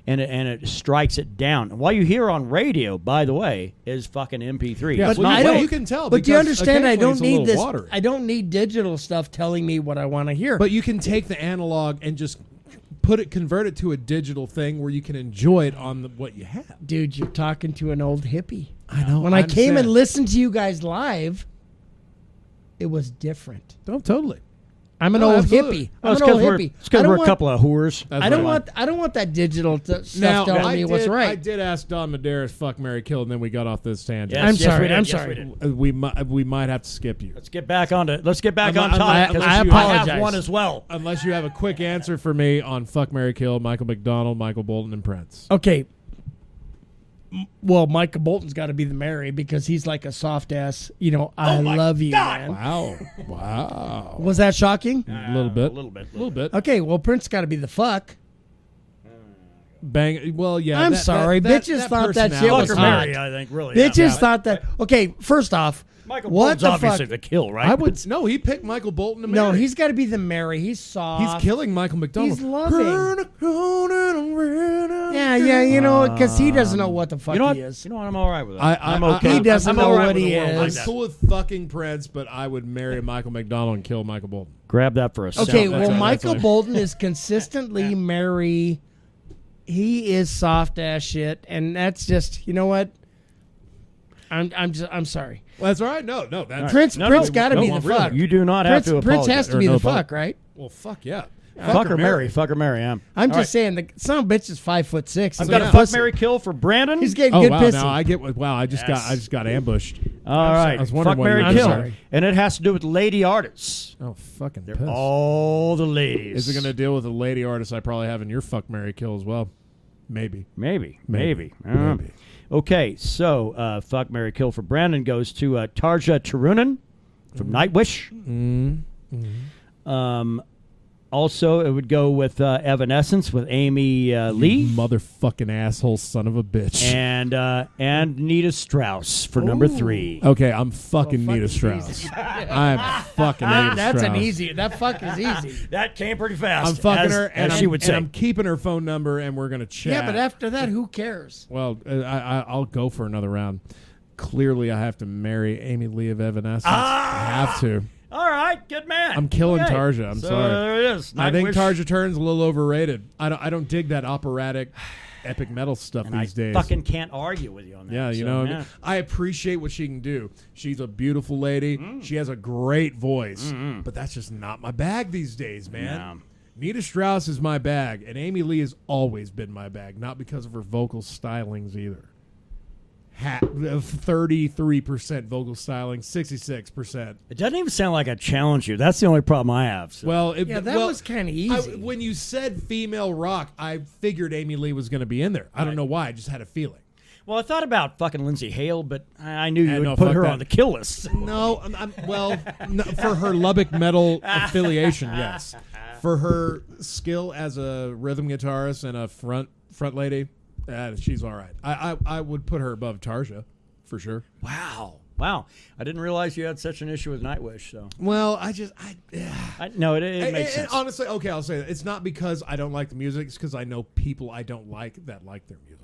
And it strikes it down. And what you hear on radio, by the way, is fucking MP3.
Yeah,
It's
well,
not
you know,
WAV.
you can tell.
But do you
because
understand? I
occasionally
don't
it's a
need
little
this.
watery.
I don't need digital stuff telling me what I want to hear.
But you can take the analog and just convert it to a digital thing where you can enjoy it on what you have.
dude, you're talking to an old hippie.
I know.
When I came and listened to you guys live, it was different.
Oh, totally.
I'm an
No,
old
absolutely.
hippie.
Well,
I'm
it's
an old
because
hippie.
we're
I don't
a
want-
couple of whores.
That's
I don't
right.
want that digital stuff
Now,
telling
I
me what's
did-
right.
I did ask Daun Medaris, fuck, marry, kill, and then we got off this tangent.
Yes,
I'm
yes,
sorry,
we did.
I'm
Yes,
sorry.
we did.
We might have to skip you.
Let's get back on
I
topic.
I
'cause
apologize.
I have one as well.
Unless you have a quick answer for me on fuck, marry, kill, Michael McDonald, Michael Bolton, and Prince.
Okay. Well, Michael Bolton's got to be the Mary because he's like a soft ass. You know, I love you, man.
Wow.
Was that shocking?
A little bit.
A little bit.
A little bit.
Okay, well, Prince got to be the fuck.
Bang. Well, yeah.
I'm sorry. Bitches thought that shit was
Fuck or
hot.
marry, I think, really.
Bitches
yeah.
thought that. Okay, first off,
Michael
what
Bolton's
the
obviously
fuck?
the kill, right?
I would. No, he picked Michael Bolton to marry.
No, he's got to be the Mary. He's soft.
He's killing Michael McDonald.
He's loving. Yeah, you know, because he doesn't know what the fuck
You know what?
he is.
You know what? I'm all right with that.
I'm
okay.
He doesn't
I'm all
know
right
what
with
he
the world
is.
like
I'm
that.
cool with fucking Prince, but I would marry Michael McDonald and kill Michael Bolton.
Grab that for a second.
Okay,
That's
well,
right,
Michael
that's right.
Bolton is consistently Mary. He is soft ass shit, and that's just, you know what? I'm sorry.
Well, that's all right. No, that's
Prince
No,
got to
no,
be the
really.
fuck.
You do not have
Prince,
to apologize.
Prince has to
Or
be
no
the
apology.
fuck, right?
Well, fuck yeah.
Fuck or marry. Fuck or marry.
I'm
All
just
right.
saying, the son of a bitch is 5'6".
I've
He's
got a
got
fuck,
pussy.
marry, kill for Brandon.
He's getting
Oh
good
wow!
pussy.
Now I get what. Wow! I just got ambushed.
All right.
I was wondering
Fuck,
what
marry,
you were
I'm
kill.
doing.
sorry.
And it has to do with lady artists.
Oh fucking
They're
piss.
all the ladies.
Is it going to deal with a lady artist I probably have in your fuck, marry, kill as well? Maybe.
Maybe.
Maybe.
Okay, so fuck, marry, kill for Brandon goes to Tarja Turunen from Nightwish. Also, it would go with Evanescence with Amy Lee
Motherfucking asshole son of a bitch.
and Nita Strauss for number 3.
Okay, I'm fucking
fuck
Nita
is
Strauss.
easy.
I'm fucking Nita
That's
Strauss.
an easy. That fuck is easy.
That came pretty fast.
I'm fucking
as,
her, and
as she would say.
I'm keeping her phone number, and we're gonna chat.
Yeah, but after that, who cares?
Well, I'll go for another round. Clearly, I have to marry Amy Lee of Evanescence. I have to.
All right, good man.
I'm killing
Okay.
Tarja. I'm
so
sorry.
There it is.
I think
Nightwish.
Tarja Turinen's a little overrated. I don't dig that operatic, epic metal stuff
And
these
I
days.
fucking can't argue with you on that.
Yeah, you
so,
know,
yeah.
I appreciate what she can do. She's a beautiful lady. She has a great voice, but that's just not my bag these days, man.
No.
Nita Strauss is my bag, and Amy Lee has always been my bag, not because of her vocal stylings either. 33% vocal styling, 66%.
It doesn't even sound like I challenge you. That's the only problem I have. So.
Well,
Yeah, that was kind of easy.
when you said female rock, I figured Amy Lee was going to be in there. I don't know why. I just had a feeling.
Well, I thought about fucking Lindsay Hale, but I knew you
Yeah,
would
no,
put
fuck
her
that.
on the kill list.
No, no, for her Lubbock metal affiliation, yes. For her skill as a rhythm guitarist and a front lady, she's all right. I would put her above Tarja, for sure.
Wow. Wow. I didn't realize you had such an issue with Nightwish. So.
Well,
No, it makes sense.
Honestly, okay, I'll say that. It's not because I don't like the music. It's because I know people I don't like that like their music.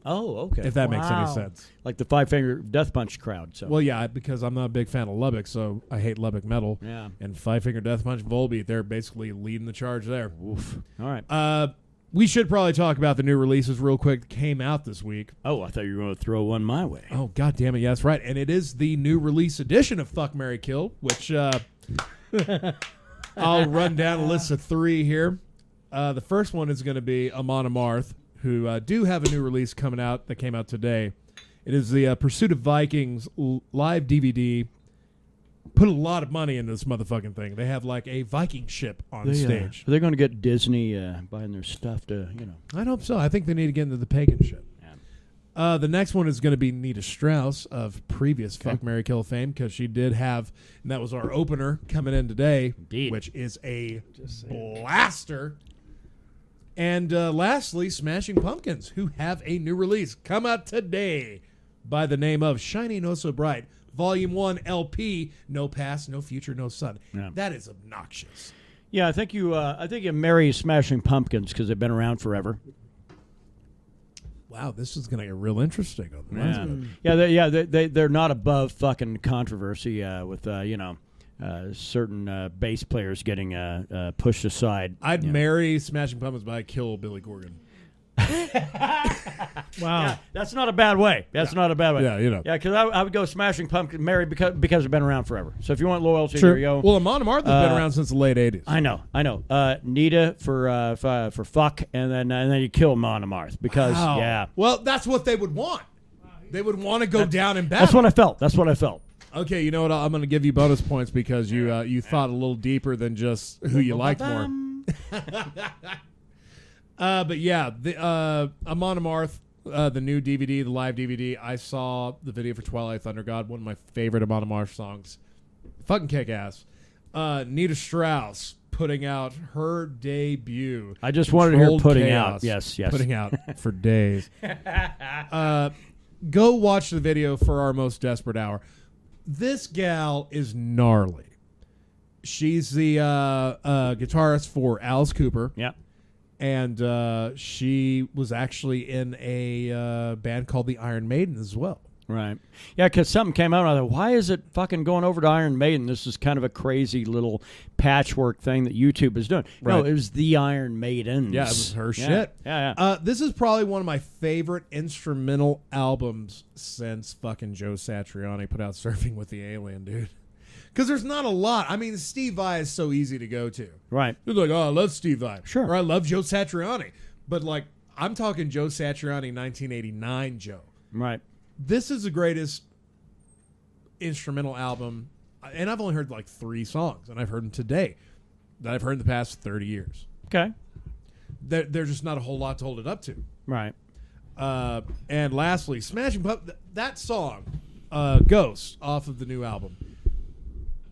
Oh, okay.
If that makes any sense.
Like the Five Finger Death Punch crowd. So.
Well, yeah, because I'm not a big fan of Lubbock, so I hate Lubbock metal.
Yeah.
And Five Finger Death Punch, Volbeat, they're basically leading the charge there.
Oof. All right.
We should probably talk about the new releases real quick that came out this week.
Oh, I thought you were going to throw one my way.
Oh, God damn it. Yeah, that's right. And it is the new release edition of Fuck, Marry, Kill, which I'll run down a list of 3 here. The first one is going to be Amon Amarth, who do have a new release coming out that came out today. It is the Pursuit of Vikings live DVD. Put a lot of money into this motherfucking thing. They have like a Viking ship on stage.
They're going to get Disney buying their stuff to,
I'd hope so. I think they need to get into the pagan shit. Yeah. The next one is going to be Nita Strauss of previous Fuck, Marry, Kill fame, because she did have, and that was our opener coming in today,
Indeed.
Which is a blaster. And lastly, Smashing Pumpkins, who have a new release come out today by the name of Shining Oh So Bright. Volume 1 LP, no past, no future, no sun.
Yeah.
That is obnoxious.
Yeah, I think you marry Smashing Pumpkins because they've been around forever.
Wow, this is going to get real interesting.
They're not above fucking controversy with certain bass players getting pushed aside.
I'd marry Smashing Pumpkins, but I'd kill Billy Corgan.
Wow,
yeah, that's not a bad way. That's not a bad way.
Yeah,
Yeah, because I would go Smashing Pumpkins, marry because they've been around forever. So if you want loyalty, there you go.
Well, Amon Amarth has been around since the late '80s.
I know. Nita for fuck, and then you kill Amon Amarth because yeah.
Well, that's what they would want. They would want to go down in battle.
That's what I felt.
Okay, you know what? I'm going to give you bonus points because you thought a little deeper than just who you liked more. But yeah, the Amon Amarth, the new DVD, the live DVD. I saw the video for Twilight Thunder God, one of my favorite Amon Amarth songs. Fucking kick ass. Nita Strauss putting out her debut.
I just wanted to hear putting
Chaos.
out. Yes.
Putting out for days. Go watch the video for Our Most Desperate Hour. This gal is gnarly. She's the guitarist for Alice Cooper.
Yeah.
And she was actually in a band called the Iron Maiden as well.
Right. Yeah, because something came out and I thought, why is it fucking going over to Iron Maiden? This is kind of a crazy little patchwork thing that YouTube is doing.
Right.
No, it was the Iron Maidens.
Yeah, it was her shit.
Yeah.
This is probably one of my favorite instrumental albums since fucking Joe Satriani put out Surfing with the Alien, dude. Because there's not a lot. I mean, Steve Vai is so easy to go to.
Right.
You're like, oh, I love Steve Vai.
Sure.
Or I love Joe Satriani. But, like, I'm talking Joe Satriani 1989 Joe.
Right.
This is the greatest instrumental album. And I've only heard, like, 3 songs. And I've heard them today. That I've heard in the past 30 years.
Okay.
There's just not a whole lot to hold it up to.
Right.
And lastly, Smashing Pumpkins. That song, Ghost, off of the new album.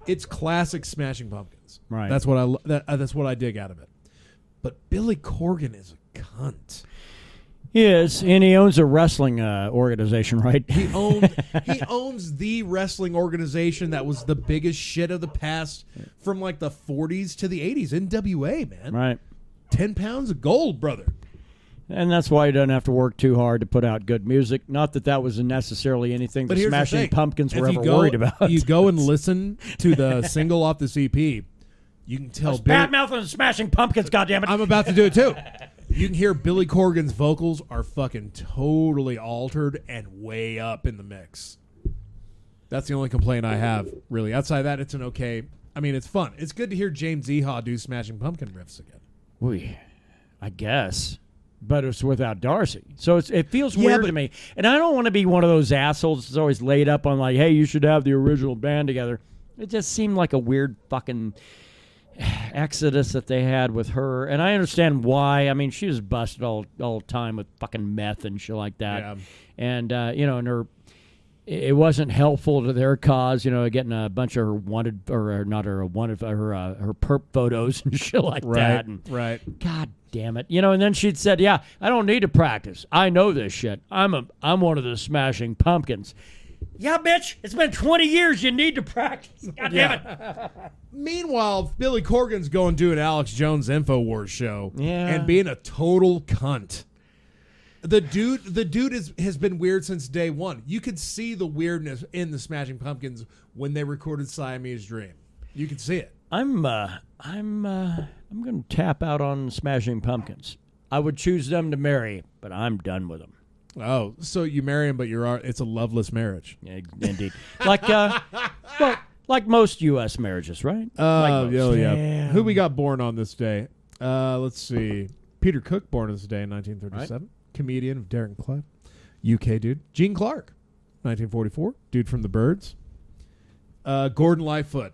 It's classic Smashing Pumpkins.
Right.
That's what that's what I dig out of it. But Billy Corgan is a cunt.
He is, and he owns a wrestling organization, right?
He owns the wrestling organization that was the biggest shit of the past from like the 40s to the 80s. NWA, man.
Right.
10 pounds of gold, brother.
And that's why he doesn't have to work too hard to put out good music. Not that was necessarily anything the Smashing Pumpkins were ever worried about.
You go and listen to the single off this EP, you can tell
Badmouth and Smashing Pumpkins, goddammit.
I'm about to do it too. You can hear Billy Corgan's vocals are fucking totally altered and way up in the mix. That's the only complaint I have, really. Outside that, it's an okay. I mean, it's fun. It's good to hear James Iha do Smashing Pumpkin riffs again.
I guess. But it's without Darcy. So it feels weird to me. And I don't want to be one of those assholes that's always laid up on like, hey, you should have the original band together. It just seemed like a weird fucking exodus that they had with her. And I understand why. I mean, she was busted all the time with fucking meth and shit like that.
Yeah.
And, and it wasn't helpful to their cause, getting a bunch of her wanted, or not her wanted, her perp photos and shit like that. And,
right.
God damn it. And then she'd said, yeah, I don't need to practice. I know this shit. I'm one of the Smashing Pumpkins. Yeah, bitch, it's been 20 years. You need to practice. God damn it.
Meanwhile, Billy Corgan's going to do an Alex Jones InfoWars show and being a total cunt. The dude has been weird since day one. You could see the weirdness in the Smashing Pumpkins when they recorded Siamese Dream. You could see it.
I'm going to tap out on Smashing Pumpkins. I would choose them to marry, but I'm done with them.
Oh, so you marry him, but it's a loveless marriage.
Yeah, indeed. Like most U.S. marriages, right?
Yeah. Who we got born on this day? Let's see. Peter Cook, born on this day in 1937. Right. Comedian of Derek and Clyde. UK dude. Gene Clark, 1944. Dude from the Byrds. Gordon Lightfoot.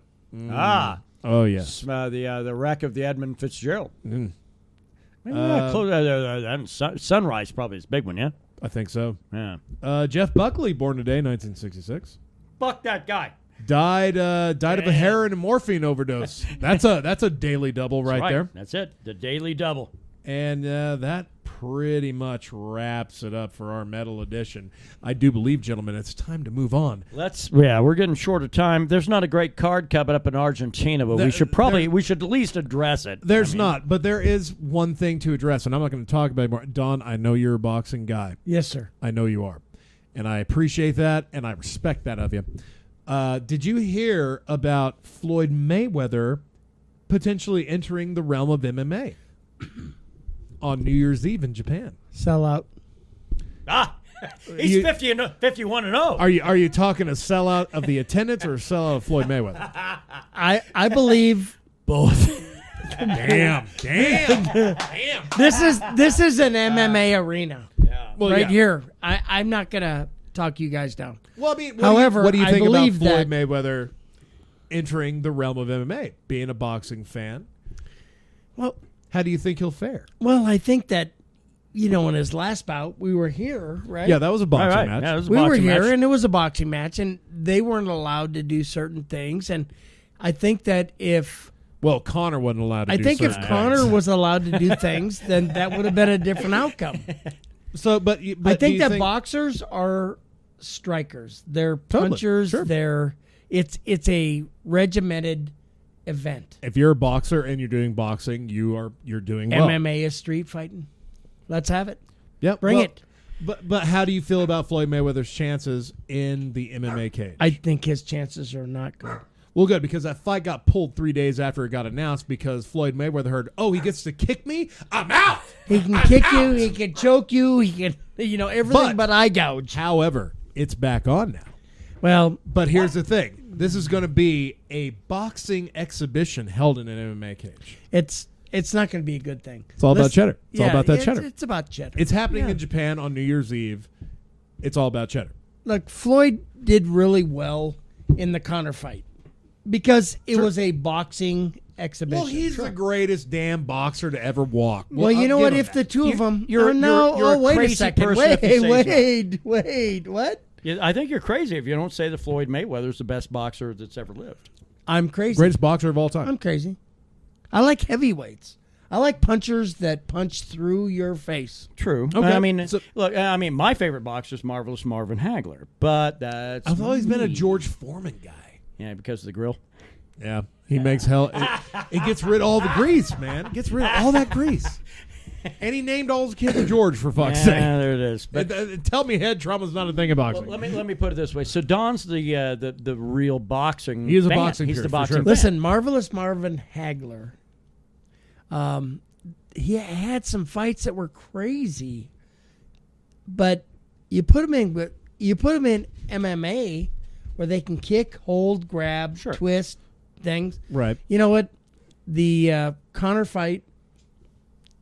Oh, yes.
The wreck of the Edmund Fitzgerald.
Mm.
Sunrise probably is a big one, yeah?
I think so.
Yeah.
Jeff Buckley, born today, 1966.
Fuck that guy.
Died of a heroin and morphine overdose. That's a daily double right there.
That's it. The daily double.
And that pretty much wraps it up for our metal edition. I do believe, gentlemen, it's time to move on.
We're getting short of time. There's not a great card coming up in Argentina, but we should at least address it.
There's not, but there is one thing to address, and I'm not going to talk about it more. Don, I know you're a boxing guy.
Yes, sir.
I know you are. And I appreciate that, and I respect that of you. Did you hear about Floyd Mayweather potentially entering the realm of MMA? On New Year's Eve in Japan.
Sell out.
He's 51 and 0.
Are you talking a sellout of the attendance or a sellout of Floyd Mayweather?
I believe both.
Damn.
This is an MMA arena.
Yeah. Well,
here. I'm not gonna talk you guys down.
Well, I mean,
however,
what do you think about Floyd
that
Mayweather entering the realm of MMA, being a boxing fan?
Well,
how do you think he'll fare?
Well, I think that, in his last bout, we were here, right?
Yeah, that was a boxing match.
Yeah,
we were here, and it was a boxing match, and they weren't allowed to do certain things. And I think that
Conor wasn't allowed to do certain things.
I think if Conor was allowed to do things, then that would have been a different outcome.
So, but
I think that boxers are strikers. They're punchers.
Sure.
It's a regimented event.
If you're a boxer and you're doing boxing, you're doing well.
MMA is street fighting. Let's have it.
Yep,
bring it.
But how do you feel about Floyd Mayweather's chances in the MMA cage?
I think his chances are not good.
Well, good, because that fight got pulled 3 days after it got announced because Floyd Mayweather heard, he gets to kick me? I'm out!
He can kick you, he can choke you, he can, everything but eye gouge.
However, it's back on now.
Well,
but here's the thing. This is going to be a boxing exhibition held in an MMA cage.
It's not going to be a good thing.
It's all about cheddar. It's all about that cheddar.
It's about cheddar.
It's happening in Japan on New Year's Eve. It's all about cheddar.
Look, Floyd did really well in the Conor fight because it was a boxing exhibition.
Well, he's the greatest damn boxer to ever walk.
Well, you know what? If the two of them... You're wait a second. Wait. What?
Yeah, I think you're crazy if you don't say that Floyd Mayweather's the best boxer that's ever lived.
I'm crazy.
Greatest boxer of all time.
I'm crazy. I like heavyweights. I like punchers that punch through your face.
True. Okay. I mean, my favorite boxer is Marvelous Marvin Hagler, but that's...
I've always been a George Foreman guy.
Yeah, because of the grill.
Yeah, he makes hell... It gets rid of all the grease, man. It gets rid of all that grease. And he named all his kids George, for fuck's sake.
Yeah, there it is.
But tell me head trauma's not a thing in boxing.
Well, let me put it this way. So Daun's the real boxing
He is
fan.
a boxing
He's
fan,
the
for
boxing
sure.
fan.
Listen, Marvelous Marvin Hagler, he had some fights that were crazy. But you put him in MMA where they can kick, hold, grab, twist, things.
Right.
You know what? The Conor fight,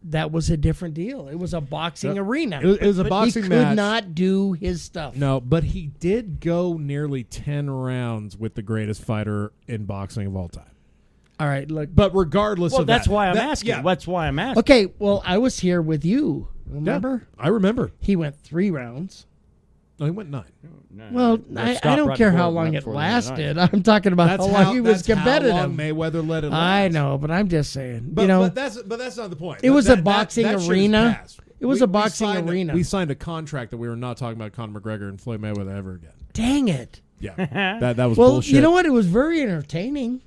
that was a different deal. It was a boxing arena.
It was a boxing match.
He could not do his stuff.
No, but he did go nearly 10 rounds with the greatest fighter in boxing of all time.
All right, look.
But regardless of
that's
that.
why I'm asking.
Yeah.
That's why I'm asking.
Okay, well, I was here with you. Remember?
Yeah, I remember.
He went 3 rounds.
No, he went 9.
Well, I don't care how long it lasted. I'm talking about how long he was competitive.
How long Mayweather let it last.
I know, but I'm just saying.
But that's not the point.
It was a boxing arena. It was a boxing arena.
We signed a contract that we were not talking about Conor McGregor and Floyd Mayweather ever again.
Dang it.
Yeah, that was
Well,
bullshit.
you know what? It was very entertaining.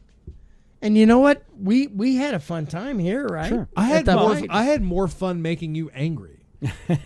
And you know what? We had a fun time here, right?
Sure.
I
At the fight.
had more fun making you angry.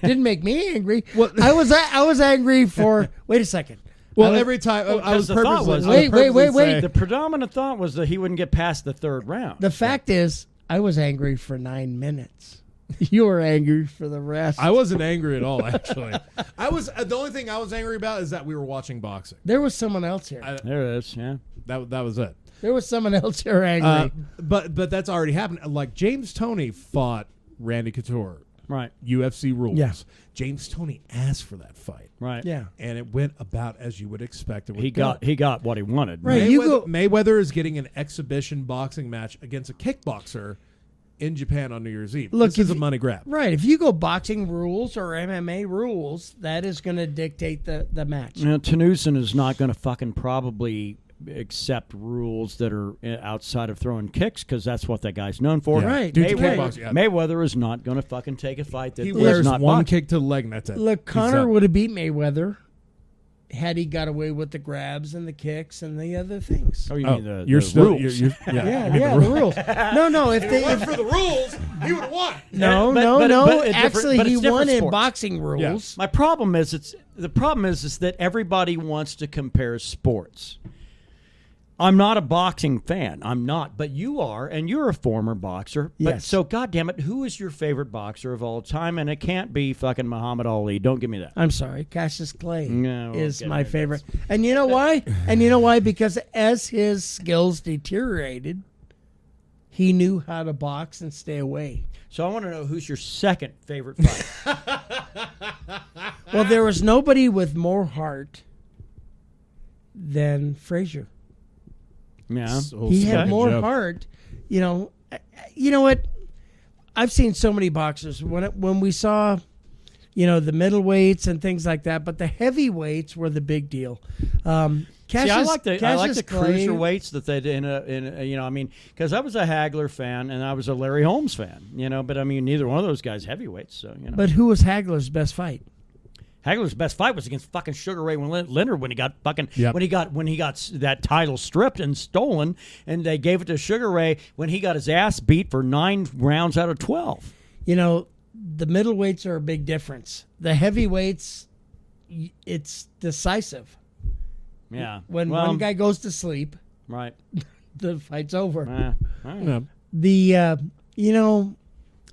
Didn't make me angry. Well, I was angry for. Wait a second.
Well, every time I was
the thought
purposely.
was-
I would
Wait.
purposely say-
The predominant thought was that he wouldn't get past the third round.
The fact is, I was angry for 9 minutes. You were angry for the rest.
I wasn't angry at all. Actually, I was. The only thing I was angry about is that we were watching boxing.
There was someone else here.
There it is, yeah.
That was it.
There was someone else here angry.
But that's already happened. Like James Toney fought Randy Couture.
Right,
UFC rules.
Yeah.
James Toney asked for that fight.
right.
Yeah.
And it went about as you would expect it would
He got what he wanted.
Right.
Mayweather is getting an exhibition boxing match against a kickboxer in Japan on New Year's Eve.
Look,
this is a money grab.
Right. If you go boxing rules or MMA rules, that is going to dictate the match.
Now, Tennousen is not going to fucking probably accept rules that are outside of throwing kicks because that's what that guy's known for.
Yeah.
Right.
Dude's a
Mayweather-
kickboxer, yeah.
Mayweather is not going to fucking take a fight that
He
is
wears
not
one
boxing.
kick to the leg and that's it.
Look,
He's
Conor
done.
would have beat Mayweather had he got away with the grabs and the kicks and the other things.
Oh, you
Oh,
mean the
you're still
rules?
yeah,
Yeah,
you mean
yeah, the rules. No, if they
If for the rules, he would have won.
no,
But-
no,
but-
no.
but it's
Actually,
different- but
he
it's different
won in
sports.
boxing rules.
My problem is the problem is that everybody wants to compare sports. I'm not a boxing fan. I'm not, but you are, and you're a former boxer. But
Yes.
so, goddamn it, who is your favorite boxer of all time? And it can't be fucking Muhammad Ali. Don't give me that.
I'm sorry, Cassius Clay
No,
is
okay,
my
that's-
favorite. And you know why? And you know why? Because as his skills deteriorated, he knew how to box and stay away.
So I want to know who's your second favorite fight.
Well, there was nobody with more heart than Frazier.
Yeah.
He had more heart. You know what? I've seen so many boxers when we saw, the middleweights and things like that, but the heavyweights were the big deal.
See, I like the
Clay,
cruiserweights that they did because I was a Hagler fan and I was a Larry Holmes fan, but I mean neither one of those guys heavyweights, so
But who was Hagler's best fight?
Hagler's best fight was against fucking Sugar Ray Leonard when he got fucking
Yep.
when he got that title stripped and stolen, and they gave it to Sugar Ray when he got his ass beat for 9 rounds out of 12.
The middleweights are a big difference. The heavyweights, it's decisive.
Yeah,
When one guy goes to sleep,
right,
the fight's over.
all right.
Yeah.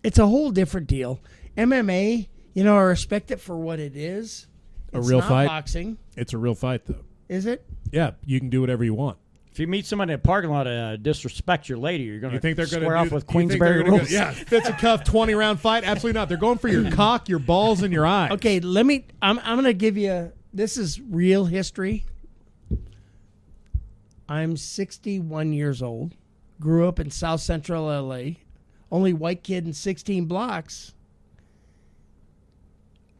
It's a whole different deal. MMA, I respect it for what it is.
A
It's
real
not
fight?
boxing,
It's a real fight, though.
is it?
Yeah, you can do whatever you want.
If you meet somebody in a parking lot disrespect your lady, you're going
You think
to
they're going
square
to
off with Queensberry rules.
Yeah, fits a cuff 20-round fight. Absolutely not. They're going for your cock, your balls, and your eyes.
Okay, I'm going to give you, this is real history. I'm 61 years old, grew up in South Central LA, only white kid in 16 blocks.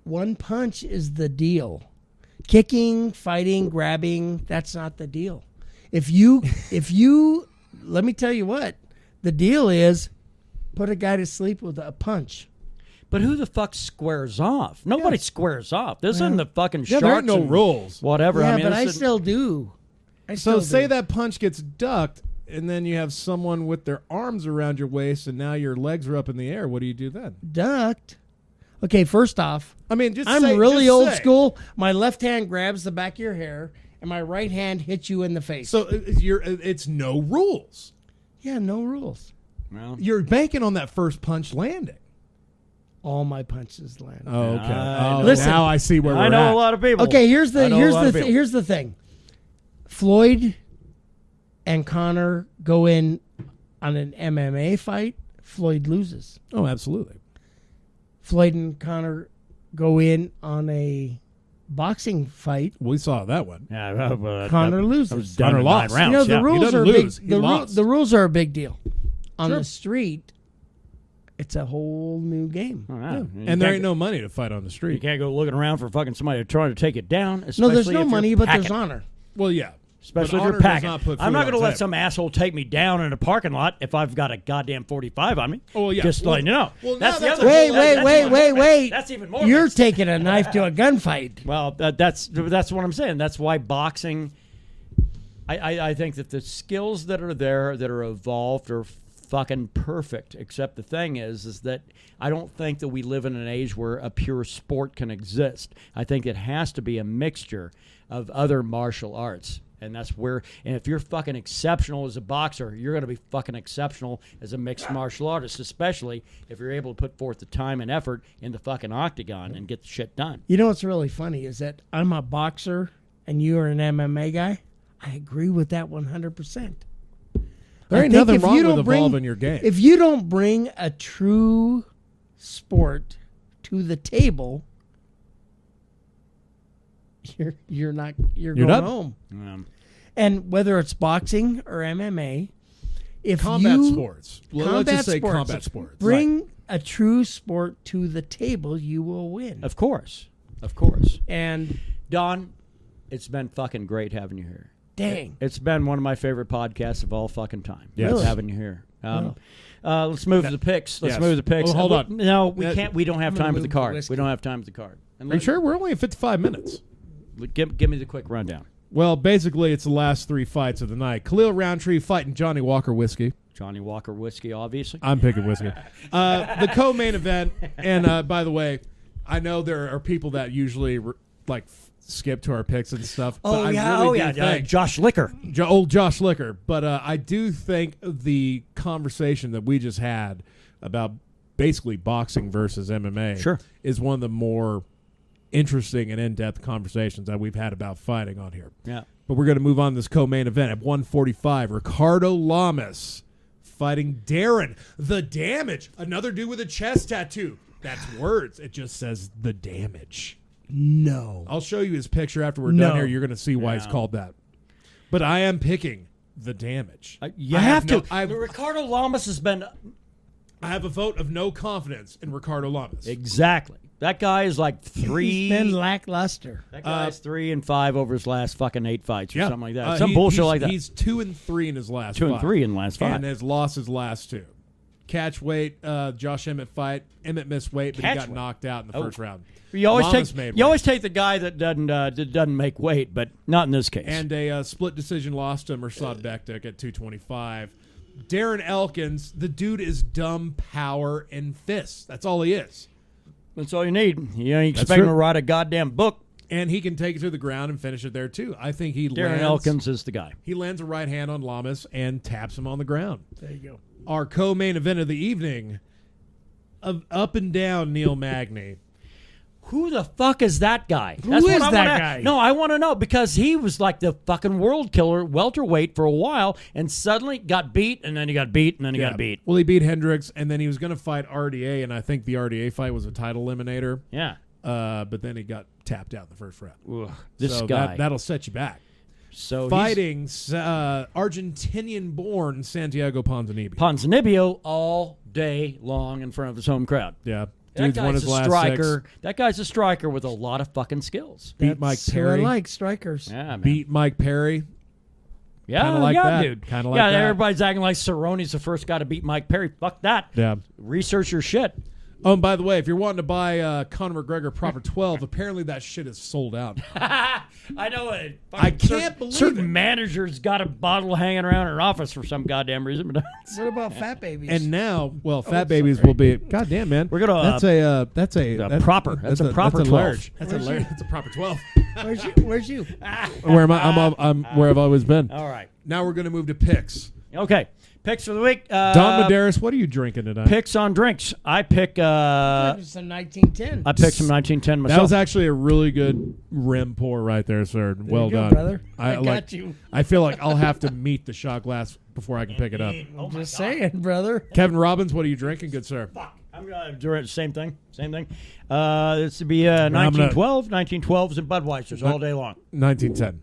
One punch is the deal. Kicking, fighting, grabbing, that's not the deal. If you, let me tell you what, the deal is put a guy to sleep with a punch.
But who the fuck squares off? Nobody squares off. This isn't the fucking
Yeah,
sharks.
there ain't no
and
rules.
Whatever.
Yeah,
I mean,
but
this
I
isn't-
still do.
So say that punch gets ducked, and then you have someone with their arms around your waist, and now your legs are up in the air. What do you do then?
Ducked. Okay, first off,
I mean, just
I'm
say,
really
just
old
say.
school. My left hand grabs the back of your hair, and my right hand hits you in the face.
So it's no rules.
yeah, no rules.
Well,
You're banking on that first punch landing.
All my punches land.
Oh, okay.
I know.
Listen,
now I see where
I
we're
know
at.
a lot of people.
Okay, here's
I
the
know a lot of people.
here's the thing. Floyd and Conor go in on an MMA fight. Floyd loses.
Oh, absolutely.
Floyd and Conor go in on a boxing fight.
We saw that one.
Yeah, well,
Conor
that
loses.
was done
Conor
in 9
lost.
rounds.
You know, the
yeah.
rules
doesn't
are
lose.
big.
He lost.
The rules are a big deal. On
Sure.
the street, it's a whole new game.
Oh, yeah. You
And there
can't
ain't no money to fight on the
You
street.
can't go looking around for fucking somebody trying to take it down.
No, there's
especially
no
if you're
money, but there's
packing.
honor.
Well, yeah.
Especially if
honor
you're packing.
does not put
I'm
food
not
on
going to let
table.
some asshole take me down in a parking lot if I've got a goddamn 45 on me.
Oh, yeah.
Just letting you know.
Well,
that's
now
the
that's
other.
Wait.
That's even more.
You're
mixed.
taking a knife to a gunfight.
Well, that's what I'm saying. That's why boxing. I think that the skills that are there that are evolved are fucking perfect. Except the thing is that I don't think that we live in an age where a pure sport can exist. I think it has to be a mixture of other martial arts. And that's where, and if you're fucking exceptional as a boxer, you're going to be fucking exceptional as a mixed martial artist, especially if you're able to put forth the time and effort in the fucking octagon and get the shit done.
You know what's really funny is that I'm a boxer and you're an MMA guy. I agree with that 100%.
There ain't nothing wrong with evolving your game.
If you don't bring a true sport to the table, you're going
done.
home. And whether it's boxing or MMA, if
combat
you
sports. Let's just say combat sports.
Bring a true sport to the table, you will win.
Of course.
And
Daun, it's been fucking great having you here.
dang,
It's been one of my favorite podcasts of all fucking time.
Yes.
Really? Having you here. Let's move to the picks. Let's move to the picks.
Well, hold on.
No, we can't. We don't have
I'm gonna
time for the
move
card.
the whiskey.
We don't have time for the card. And
Are you sure? We're only at 55 minutes.
Give me the quick rundown.
Well, basically, it's the last 3 fights of the night. Khalil Roundtree fighting Johnny Walker Whiskey.
Johnny Walker Whiskey, obviously.
I'm picking whiskey. The co-main event, and by the way, I know there are people that usually skip to our picks and stuff. But I really do think
Josh Licker.
old Josh Licker. But I do think the conversation that we just had about basically boxing versus MMA is one of the more interesting and in-depth conversations that we've had about fighting on here.
Yeah.
But we're going to move on to this co-main event at 145. Ricardo Lamas fighting Darren the Damage, another dude with a chest tattoo. That's words. It just says the Damage.
no.
I'll show you his picture after we're done here. You're going to see why he's called that. But I am picking the Damage.
You have to. Ricardo Lamas has been...
I have a vote of no confidence in Ricardo Lamas.
Exactly. That guy is like
He's been lackluster.
That guy's 3-5 over his last fucking 8 fights or something like that. Some
He-
bullshit
he's-
like that.
He's 2-3 in his last
2-3 in the last 5.
and has lost his last 2. Catch weight, Josh Emmett fight. Emmett missed weight, but he got knocked out in the first round.
You always
Lamas
take
made
you
weight.
always take the guy that doesn't make weight, but not in this case.
And a split decision loss to Mirsad Bektik at 225. Darren Elkins, the dude is dumb power and fists. That's all he is.
That's all you need. You ain't expect him to write a goddamn book.
And he can take it to the ground and finish it there, too. I think
Darren Elkins is the guy.
He lands a right hand on Lamas and taps him on the ground.
There you go.
Our co-main event of the evening, of up and down Neil Magny.
Who the fuck is that guy?
Who is that guy?
No, I want to know because he was like the fucking world killer, welterweight for a while, and suddenly got beat, and then he got beat, and then he got beat.
Well, he beat Hendricks, and then he was going to fight RDA, and I think the RDA fight was a title eliminator.
Yeah.
But then he got tapped out in the first round.
Ugh, this
so
guy.
That'll set you back.
So
Fighting Argentinian-born Santiago Ponzinibbio.
Ponzinibbio all day long in front of his home crowd.
Yeah.
That
Dude's won
guy's
his
a
last
striker.
6.
That guy's a striker with a lot of fucking skills.
Beat Mike
That's who
Perry.
I like strikers.
Yeah, man.
Beat Mike Perry.
Yeah,
Kinda like
yeah,
that.
dude.
Kinda like
yeah,
that.
everybody's acting like Cerrone's the first guy to beat Mike Perry. Fuck that.
Yeah.
Research your shit.
Oh, and by the way, if you're wanting to buy Conor McGregor Proper 12, apparently that shit is sold out.
I know it.
I can't believe
certain
it.
managers got a bottle hanging around in her office for some goddamn reason. But
What about fat babies?
And now, Fat Babies will be. Goddamn, man.
We're gonna.
That's a
proper. That's a proper
That's a
12.
large. That's a
Where's
large.
you?
That's a proper 12.
Where's you?
Where am I? I'm where I've always been.
All right.
Now we're going to move to picks.
Okay. Picks for the week.
Daun Medaris, what are you drinking tonight?
Picks on drinks. I pick.
Some 1910.
I picked some 1910 myself.
That was actually a really good rim pour right there, sir. Well
you go,
done,
brother. I
like,
got you.
I feel like I'll have to meet the shot glass before I can pick it up.
I'm just saying, brother.
Kevin Robbins, what are you drinking, good sir?
Fuck. I'm going to do it. Same thing. This would be 1912. 1912s and Budweisers all day long.
1910.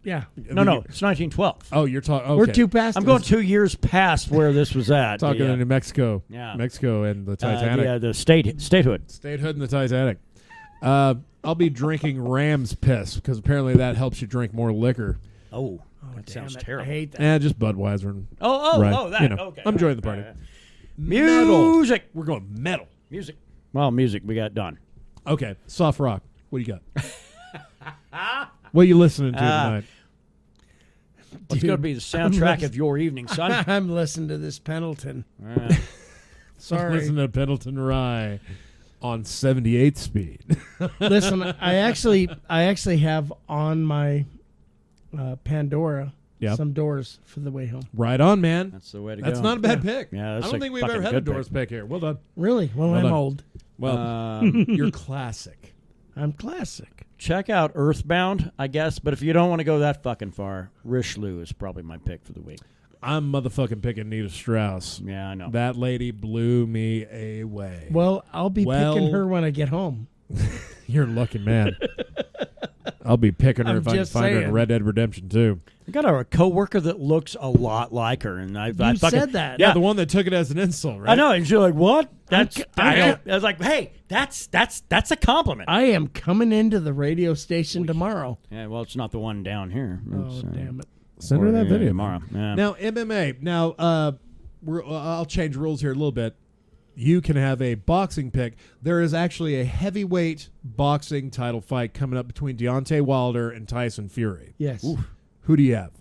Yeah.
No, it's 1912.
Oh, you're talking. Okay.
We're too past
I'm
this.
going 2 years past where this was at.
Talking to New Mexico.
Yeah.
Mexico and the Titanic.
The statehood.
Statehood and the Titanic. I'll be drinking Ram's piss because apparently that helps you drink more liquor.
Oh, that sounds terrible.
I hate that.
Yeah, just Budweiser. And
Oh,
right.
that.
You know,
Okay.
I'm enjoying the party.
Music.
We're going metal.
Music. Well, music we got done.
Okay, soft rock. What do you got? What are you listening to tonight?
What's going to be the soundtrack of your evening, son?
I'm listening to this Pendleton. Sorry.
Listen to Pendleton Rye on 78 speed.
Listen, I actually have on my Pandora some Doors for the way home.
Right on, man.
That's the way to go.
That's not a bad pick.
Yeah,
I don't think we've ever had a Doors pick here. Well done.
Really? Well, I'm
done.
old.
Well, you're classic.
I'm classic.
Check out Earthbound, I guess, but if you don't want to go that fucking far, Richelieu is probably my pick for the week.
I'm motherfucking picking Nita Strauss.
Yeah, I know.
That lady blew me away.
Well, I'll be picking her when I get home.
You're a lucky man. I'll be picking her if I can find her in Red Dead Redemption 2.
I got a coworker that looks a lot like her, and I
said that.
Yeah, the one that took it as an insult, right?
I know, and she's like, "What?" I was like, "Hey, that's a compliment."
I am coming into the radio station tomorrow.
Yeah, well, it's not the one down here.
Oh, damn it!
Send her that video
tomorrow. Yeah.
Now MMA. Now, I'll change rules here a little bit. You can have a boxing pick. There is actually a heavyweight boxing title fight coming up between Deontay Wilder and Tyson Fury.
Yes.
Oof. Who do you have?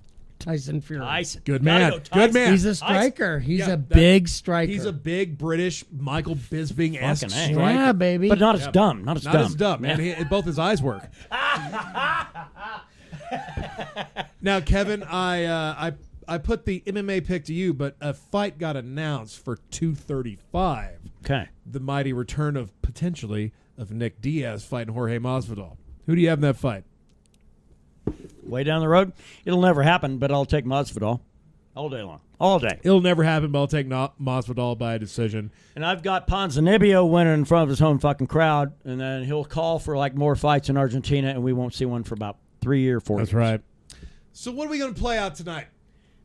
Tyson Fury.
Tyson.
Good man.
Go,
Good man.
He's a striker. He's a big striker.
He's a big British Michael Bisping-esque striker.
Yeah, baby.
But not as dumb. Not as dumb.
Man. Both his eyes work. Now, Kevin, I put the MMA pick to you, but a fight got announced for 235.
Okay.
The mighty return of, potentially, of Nick Diaz fighting Jorge Masvidal. Who do you have in that fight?
Way down the road, it'll never happen, but I'll take Masvidal all day long. All day.
It'll never happen, but I'll take Masvidal by a decision.
And I've got Ponzinibbio winning in front of his home fucking crowd, and then he'll call for like more fights in Argentina, and we won't see one for about 3 or 4 years.
That's right. So what are we going to play out tonight?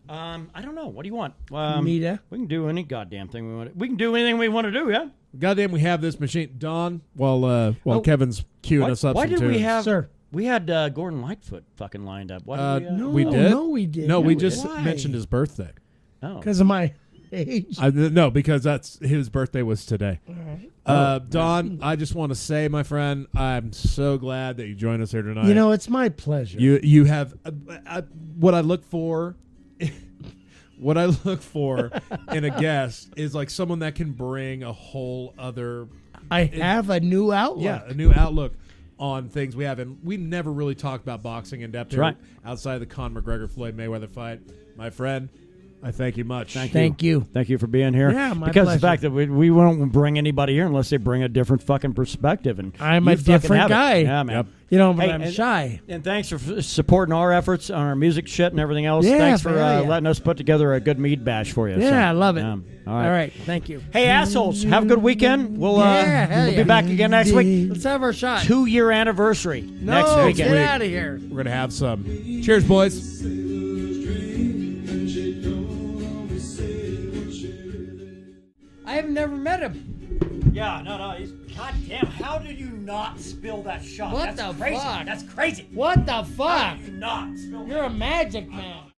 I don't know. What do you want?
Mita.
We can do any goddamn thing we want. We can do anything we want to do, yeah?
Goddamn, we have this machine. Dawn, while Kevin's queuing us up
why
some
did
tunes.
we have...
Sir.
We had Gordon Lightfoot fucking lined up. Why did
we did?
No, we did.
No, we
we
just
didn't.
mentioned his birthday.
Oh.
Because of my age.
No, because that's his birthday was today.
All right.
Don, I just want to say, my friend, I'm so glad that you joined us here tonight.
You know, it's my pleasure.
You have what I look for. What I look for in a guest is like someone that can bring a whole other.
I have a new outlook.
Yeah, a new outlook on things we have, and we never really talked about boxing in depth.
Right.
Outside of the Conor McGregor Floyd Mayweather fight, my friend. I thank you much.
Thank you.
Thank you for being here.
Yeah, my
because
pleasure.
the fact that we won't bring anybody here unless they bring a different fucking perspective. And
I'm
you
a
fucking
different
have it.
guy.
Yeah, man.
Yep.
You know, but
Hey,
I'm shy.
And thanks for supporting our efforts on our music shit and everything else.
Yeah,
Thanks for
yeah.
letting us put together a good mead bash for you.
Yeah,
So,
I love it.
all
All right. Thank you.
Hey, assholes, have a good weekend. We'll,
Yeah, hell
we'll be
yeah.
back again next week.
Let's have our shot.
2-year anniversary next
No,
weekend.
get out of here.
We're gonna have some. Cheers, boys.
I have never met him.
Yeah, no. He's, God damn, how did you not spill that shot?
What
That's
the
crazy.
fuck?
That's crazy.
What the
How
fuck?
did you not spill that?
You're a magic man.